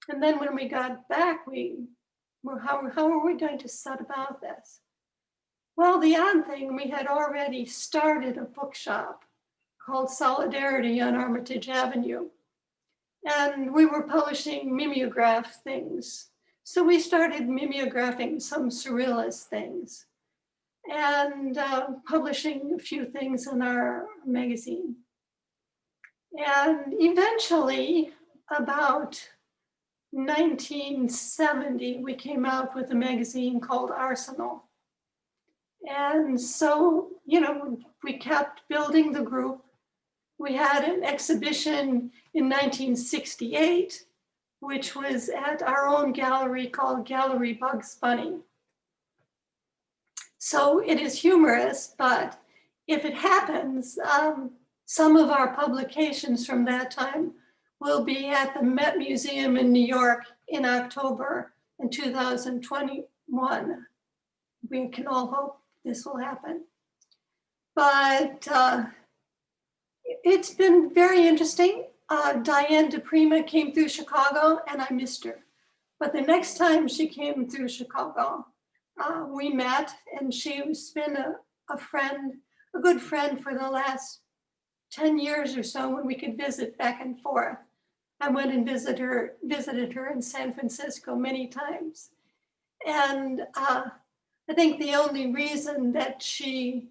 And then when we got back, how are we going to set about this? Well, the odd thing, we had already started a bookshop called Solidarity on Armitage Avenue. And we were publishing mimeograph things. So we started mimeographing some surrealist things and publishing a few things in our magazine. And eventually, about 1970, we came out with a magazine called Arsenal. And so, we kept building the group. We had an exhibition in 1968, which was at our own gallery called Gallery Bugs Bunny. So it is humorous, but if it happens, some of our publications from that time will be at the Met Museum in New York in October in 2021. We can all hope this will happen. But it's been very interesting. Diane DePrima came through Chicago and I missed her. But the next time she came through Chicago, we met, and she's been a friend, a good friend for the last 10 years or so when we could visit back and forth. I went and visited her in San Francisco many times. And I think the only reason that she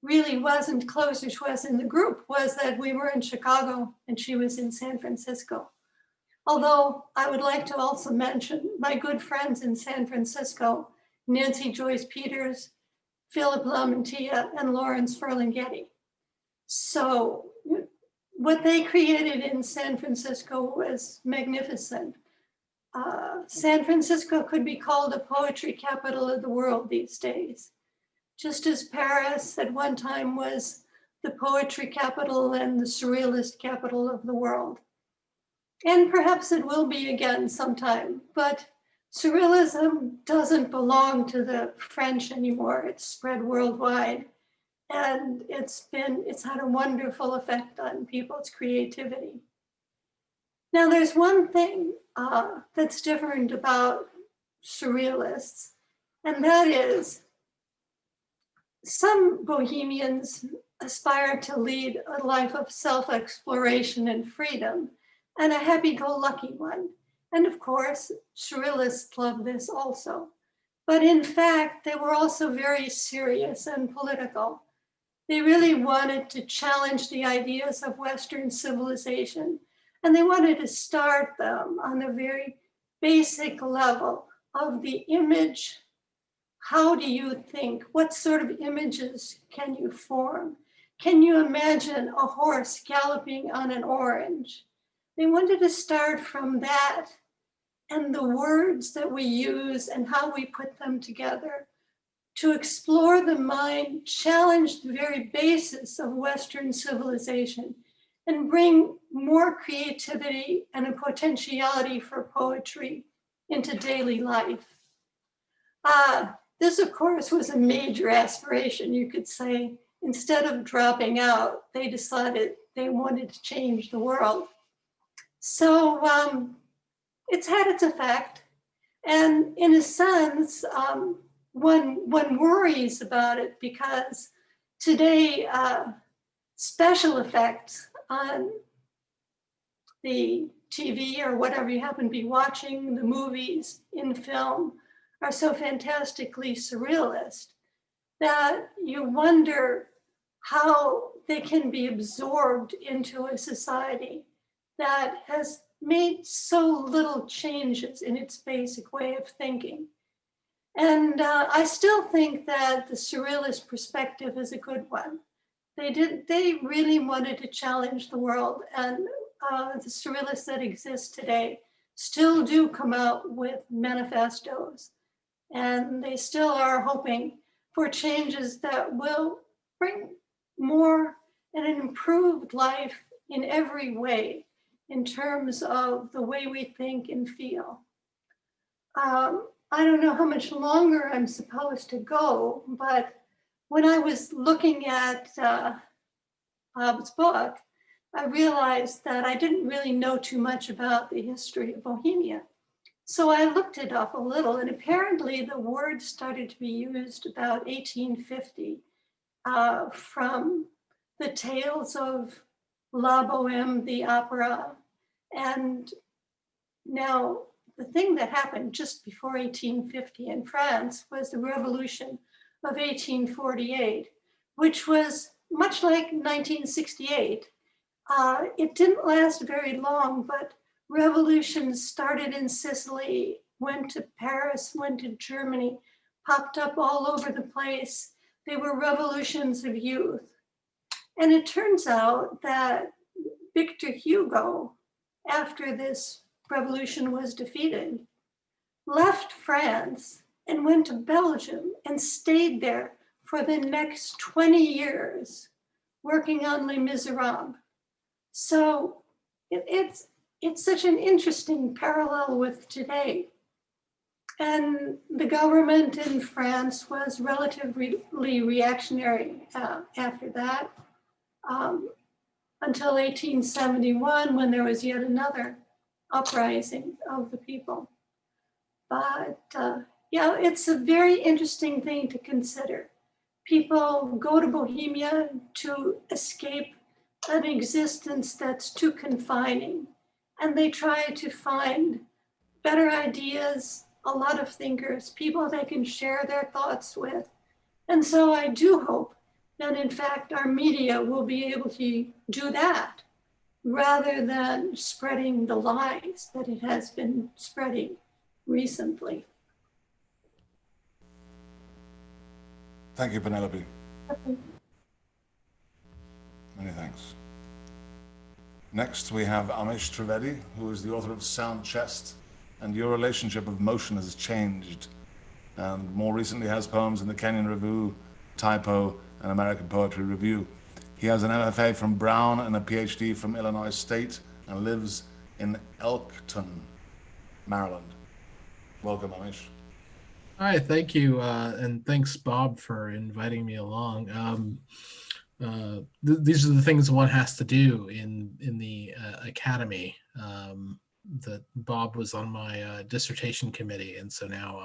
really wasn't closer to us in the group was that we were in Chicago and she was in San Francisco. Although I would like to also mention my good friends in San Francisco, Nancy Joyce Peters, Philip Lamantia, and Lawrence Ferlinghetti. So what they created in San Francisco was magnificent. San Francisco could be called a poetry capital of the world these days, just as Paris at one time was the poetry capital and the surrealist capital of the world. And perhaps it will be again sometime, but surrealism doesn't belong to the French anymore. It's spread worldwide. And it's had a wonderful effect on people's creativity. Now, there's one thing that's different about surrealists, and that is some Bohemians aspire to lead a life of self-exploration and freedom, and a happy-go-lucky one. And of course, surrealists love this also. But in fact, they were also very serious and political. They really wanted to challenge the ideas of Western civilization, and they wanted to start them on the very basic level of the image. How do you think? What sort of images can you form? Can you imagine a horse galloping on an orange? They wanted to start from that, and the words that we use and how we put them together to explore the mind, challenge the very basis of Western civilization, and bring more creativity and a potentiality for poetry into daily life. This, of course, was a major aspiration, you could say. Instead of dropping out, they decided they wanted to change the world. So it's had its effect. And in a sense, one worries about it because today special effects on the TV or whatever you happen to be watching, the movies, in film, are so fantastically surrealist that you wonder how they can be absorbed into a society that has made so little changes in its basic way of thinking. And I still think that the surrealist perspective is a good one. They really wanted to challenge the world, and the surrealists that exist today still do come out with manifestos, and they still are hoping for changes that will bring more and an improved life in every way in terms of the way we think and feel. I don't know how much longer I'm supposed to go, but when I was looking at Bob's book, I realized that I didn't really know too much about the history of Bohemia. So I looked it up a little, and apparently the word started to be used about 1850 from the tales of La Boheme, the opera. And now the thing that happened just before 1850 in France was the Revolution of 1848, which was much like 1968. It didn't last very long, but revolutions started in Sicily, went to Paris, went to Germany, popped up all over the place. They were revolutions of youth. And it turns out that Victor Hugo, after this revolution was defeated, left France and went to Belgium and stayed there for the next 20 years, working on Les Miserables. So it's such an interesting parallel with today. And the government in France was relatively reactionary after that, until 1871, when there was yet another uprising of the people. But yeah, it's a very interesting thing to consider. People go to Bohemia to escape an existence that's too confining, and they try to find better ideas, a lot of thinkers, people they can share their thoughts with. And so I do hope that in fact our media will be able to do that rather than spreading the lies that it has been spreading recently. Thank you, Penelope. Many thanks. Next, we have Amish Trevetti, who is the author of Sound Chest and Your Relationship of Motion Has Changed, and more recently has poems in the Kenyan Review, Typo, and American Poetry Review. He has an MFA from Brown and a PhD from Illinois State and lives in Elkton, Maryland. Welcome, Amish. Hi, thank you, and thanks, Bob, for inviting me along. These are the things one has to do in the academy. That Bob was on my dissertation committee, and so now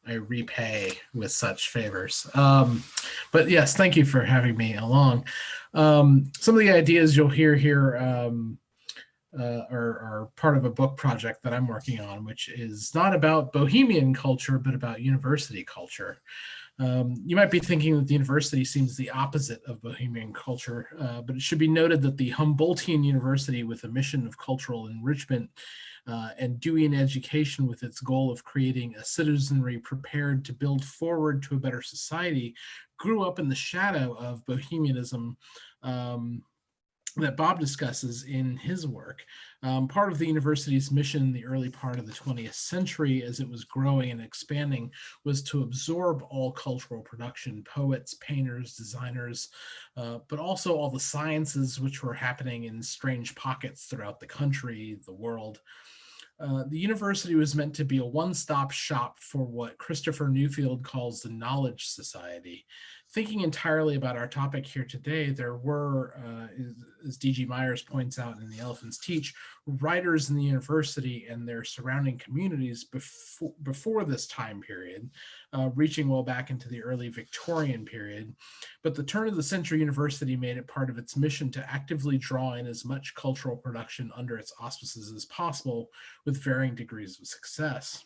I repay with such favors. But yes, thank you for having me along. Some of the ideas you'll hear here are part of a book project that I'm working on, which is not about Bohemian culture, but about university culture. You might be thinking that the university seems the opposite of Bohemian culture, but it should be noted that the Humboldtian University, with a mission of cultural enrichment and Deweyan education with its goal of creating a citizenry prepared to build forward to a better society, grew up in the shadow of Bohemianism that Bob discusses in his work. Part of the university's mission in the early part of the 20th century, as it was growing and expanding, was to absorb all cultural production, poets, painters, designers, but also all the sciences which were happening in strange pockets throughout the country, the world. The university was meant to be a one-stop shop for what Christopher Newfield calls the knowledge society. Thinking entirely about our topic here today, there were, as D.G. Myers points out in The Elephants Teach, writers in the university and their surrounding communities before this time period, reaching well back into the early Victorian period. But the turn of the century university made it part of its mission to actively draw in as much cultural production under its auspices as possible, with varying degrees of success.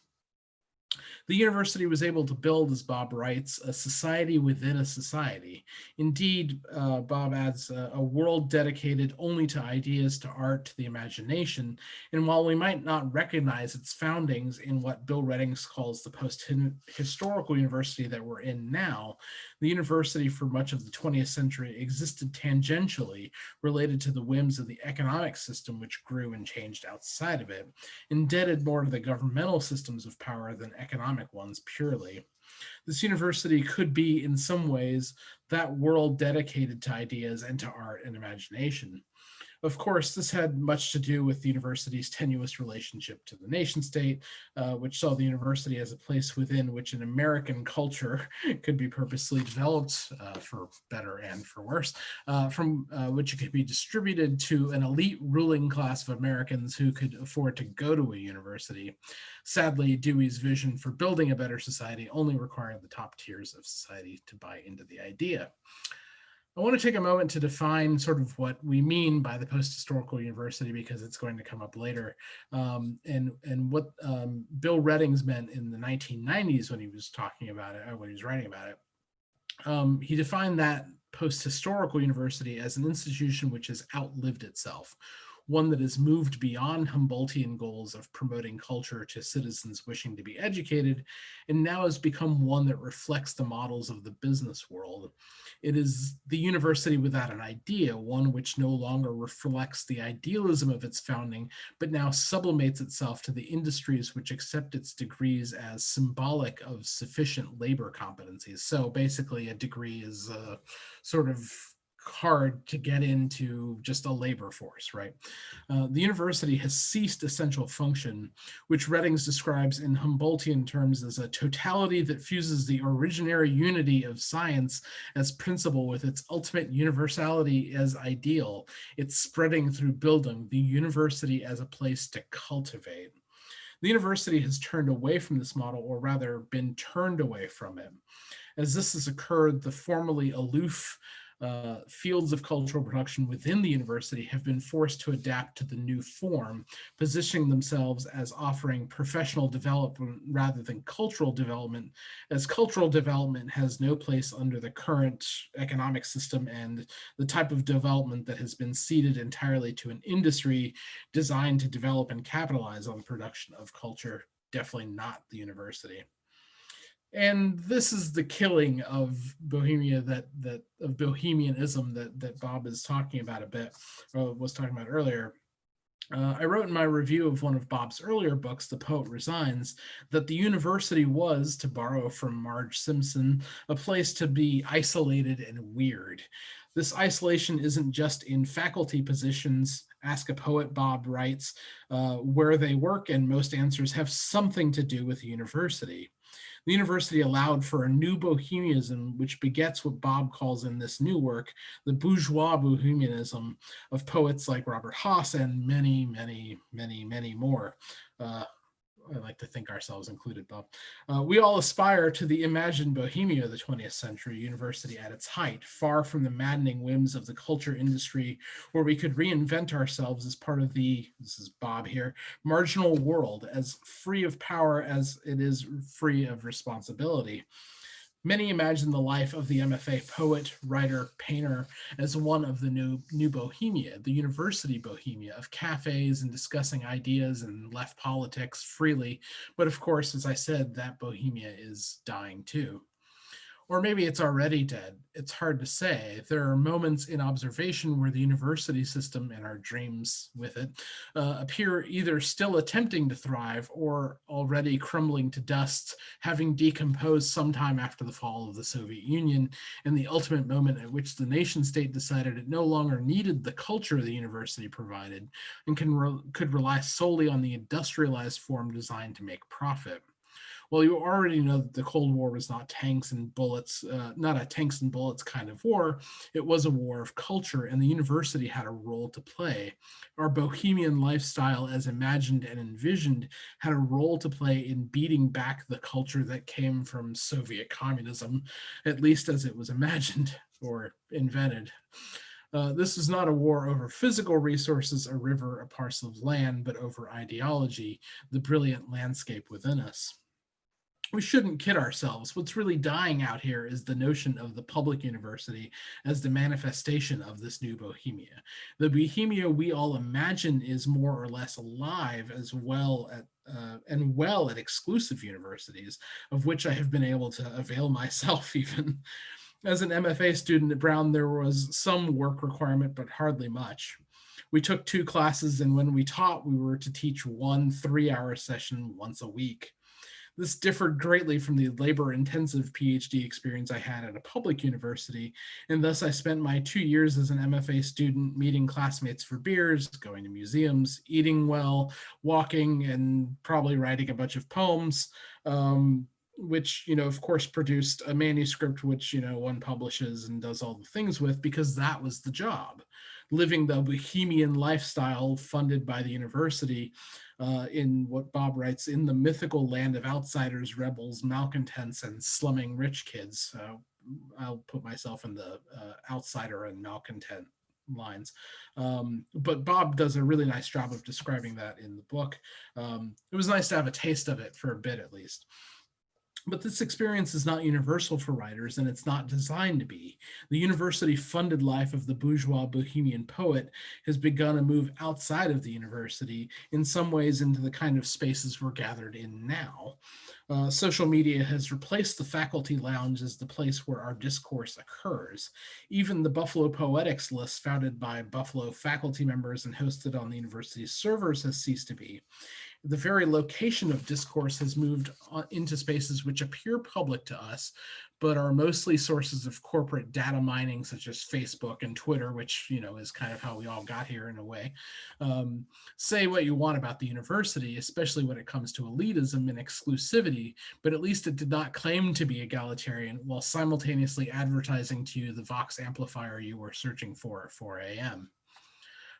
The university was able to build, as Bob writes, a society within a society. Indeed, Bob adds, a world dedicated only to ideas, to art, to the imagination. And while we might not recognize its foundings in what Bill Reddings calls the post-historical university that we're in now, the university for much of the 20th century existed tangentially, related to the whims of the economic system which grew and changed outside of it, indebted more to the governmental systems of power than economic ones purely. This university could be, in some ways, that world dedicated to ideas and to art and imagination. Of course, this had much to do with the university's tenuous relationship to the nation state, which saw the university as a place within which an American culture could be purposely developed, for better and for worse, from which it could be distributed to an elite ruling class of Americans who could afford to go to a university. Sadly, Dewey's vision for building a better society only required the top tiers of society to buy into the idea. I want to take a moment to define sort of what we mean by the post-historical university, because it's going to come up later, and what Bill Reddings meant in the 1990s when he was talking about it, or when he was writing about it. He defined that post-historical university as an institution which has outlived itself, one that has moved beyond Humboldtian goals of promoting culture to citizens wishing to be educated, and now has become one that reflects the models of the business world. It is the university without an idea, one which no longer reflects the idealism of its founding, but now sublimates itself to the industries which accept its degrees as symbolic of sufficient labor competencies. So basically, a degree is sort of hard to get into just a labor force, right? The university has ceased essential function, which Reddings describes in Humboldtian terms as a totality that fuses the originary unity of science as principle with its ultimate universality as ideal. It's spreading through building the university as a place to cultivate. The university has turned away from this model, or rather been turned away from it. As this has occurred, the formerly aloof fields of cultural production within the university have been forced to adapt to the new form, positioning themselves as offering professional development rather than cultural development, as cultural development has no place under the current economic system and the type of development that has been ceded entirely to an industry designed to develop and capitalize on the production of culture, definitely not the university. And this is the killing of Bohemia, of Bohemianism that Bob is talking about a bit, or was talking about earlier. I wrote in my review of one of Bob's earlier books, The Poet Resigns, that the university was, to borrow from Marge Simpson, a place to be isolated and weird. This isolation isn't just in faculty positions. Ask a Poet, Bob writes, where they work, and most answers have something to do with the university. The university allowed for a new bohemianism, which begets what Bob calls in this new work the bourgeois bohemianism of poets like Robert Haas and many, many, many, many more. I like to think ourselves included, Bob. We all aspire to the imagined Bohemia of the 20th century university at its height, far from the maddening whims of the culture industry, where we could reinvent ourselves as part of this is Bob here, marginal world, as free of power as it is free of responsibility. Many imagine the life of the MFA poet, writer, painter as one of the new Bohemia, the university Bohemia of cafes and discussing ideas and left politics freely. But of course, as I said, that Bohemia is dying too. Or maybe it's already dead. It's hard to say. There are moments in observation where the university system and our dreams with it appear either still attempting to thrive or already crumbling to dust, having decomposed sometime after the fall of the Soviet Union and the ultimate moment at which the nation state decided it no longer needed the culture the university provided and could rely solely on the industrialized form designed to make profit. Well, you already know that the Cold War was not tanks and bullets, not a tanks and bullets kind of war. It was a war of culture, and the university had a role to play. Our bohemian lifestyle, as imagined and envisioned, had a role to play in beating back the culture that came from Soviet communism, at least as it was imagined or invented. This is not a war over physical resources, a river, a parcel of land, but over ideology, the brilliant landscape within us. We shouldn't kid ourselves. What's really dying out here is the notion of the public university as the manifestation of this new Bohemia. The Bohemia we all imagine is more or less alive as well at exclusive universities, of which I have been able to avail myself even. As an MFA student at Brown, there was some work requirement, but hardly much. We took 2 classes, and when we taught, we were to teach 1 3-hour session once a week. This differed greatly from the labor-intensive PhD experience I had at a public university, and thus I spent my 2 years as an MFA student meeting classmates for beers, going to museums, eating well, walking, and probably writing a bunch of poems, which, of course, produced a manuscript which, one publishes and does all the things with, because that was the job. Living the bohemian lifestyle funded by the university in what Bob writes, in the mythical land of outsiders, rebels, malcontents, and slumming rich kids. I'll put myself in the outsider and malcontent lines. But Bob does a really nice job of describing that in the book. It was nice to have a taste of it for a bit, at least. But this experience is not universal for writers, and it's not designed to be. The university-funded life of the bourgeois bohemian poet has begun a move outside of the university, in some ways into the kind of spaces we're gathered in now. Social media has replaced the faculty lounge as the place where our discourse occurs. Even the Buffalo Poetics list, founded by Buffalo faculty members and hosted on the university's servers, has ceased to be. The very location of discourse has moved into spaces which appear public to us, but are mostly sources of corporate data mining, such as Facebook and Twitter, which, is kind of how we all got here in a way. Say what you want about the university, especially when it comes to elitism and exclusivity, but at least it did not claim to be egalitarian while simultaneously advertising to you the Vox amplifier you were searching for at 4 a.m.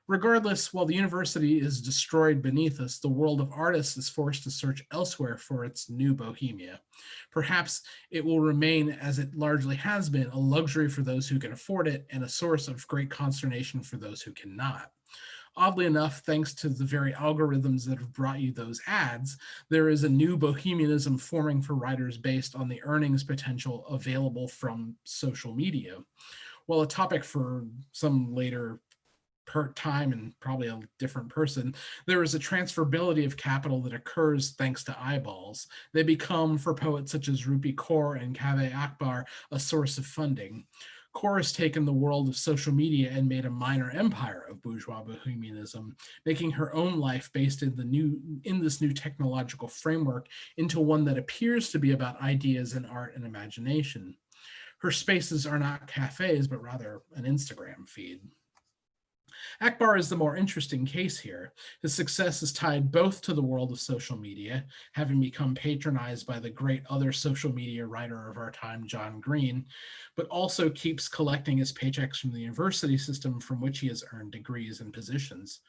Regardless, while the university is destroyed beneath us, the world of artists is forced to search elsewhere for its new Bohemia. Perhaps it will remain, as it largely has been, a luxury for those who can afford it and a source of great consternation for those who cannot. Oddly enough, thanks to the very algorithms that have brought you those ads, there is a new bohemianism forming for writers based on the earnings potential available from social media. While a topic for some later per time and probably a different person, there is a transferability of capital that occurs thanks to eyeballs. They become, for poets such as Rupi Kaur and Kaveh Akbar, a source of funding. Kaur has taken the world of social media and made a minor empire of bourgeois bohemianism, making her own life based in this new technological framework into one that appears to be about ideas and art and imagination. Her spaces are not cafes, but rather an Instagram feed. Akbar is the more interesting case here. His success is tied both to the world of social media, having become patronized by the great other social media writer of our time, John Green, but also keeps collecting his paychecks from the university system from which he has earned degrees and positions.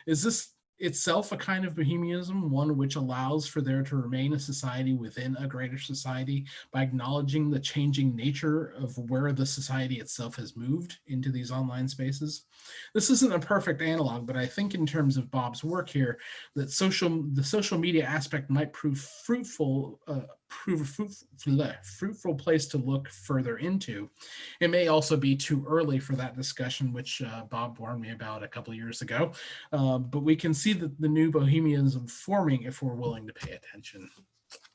Is this itself a kind of bohemianism, one which allows for there to remain a society within a greater society by acknowledging the changing nature of where the society itself has moved into these online spaces? This isn't a perfect analog, but I think in terms of Bob's work here, that the social media aspect might prove a fruitful place to look further into. It may also be too early for that discussion, which Bob warned me about a couple of years ago, but we can see the new bohemianism forming if we're willing to pay attention.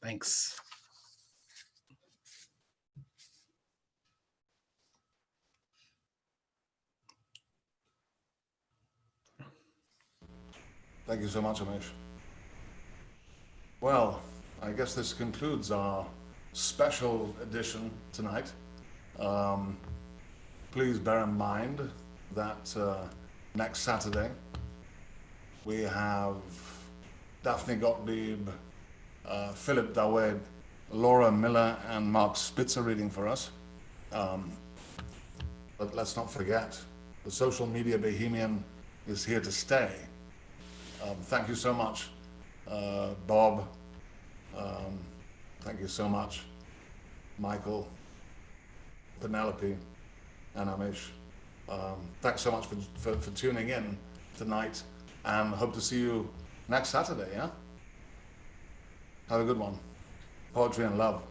Thanks. Thank you so much, Amish. Well, I guess this concludes our special edition tonight. Please bear in mind that next Saturday we have Daphne Gottlieb, Philip Dawed, Laura Miller, and Mark Spitzer reading for us. But let's not forget, the social media Bohemian is here to stay. Thank you so much, Bob. Thank you so much, Michael, Penelope, and Amish. Thanks so much for tuning in tonight, and hope to see you next Saturday, yeah? Have a good one. Poetry and love.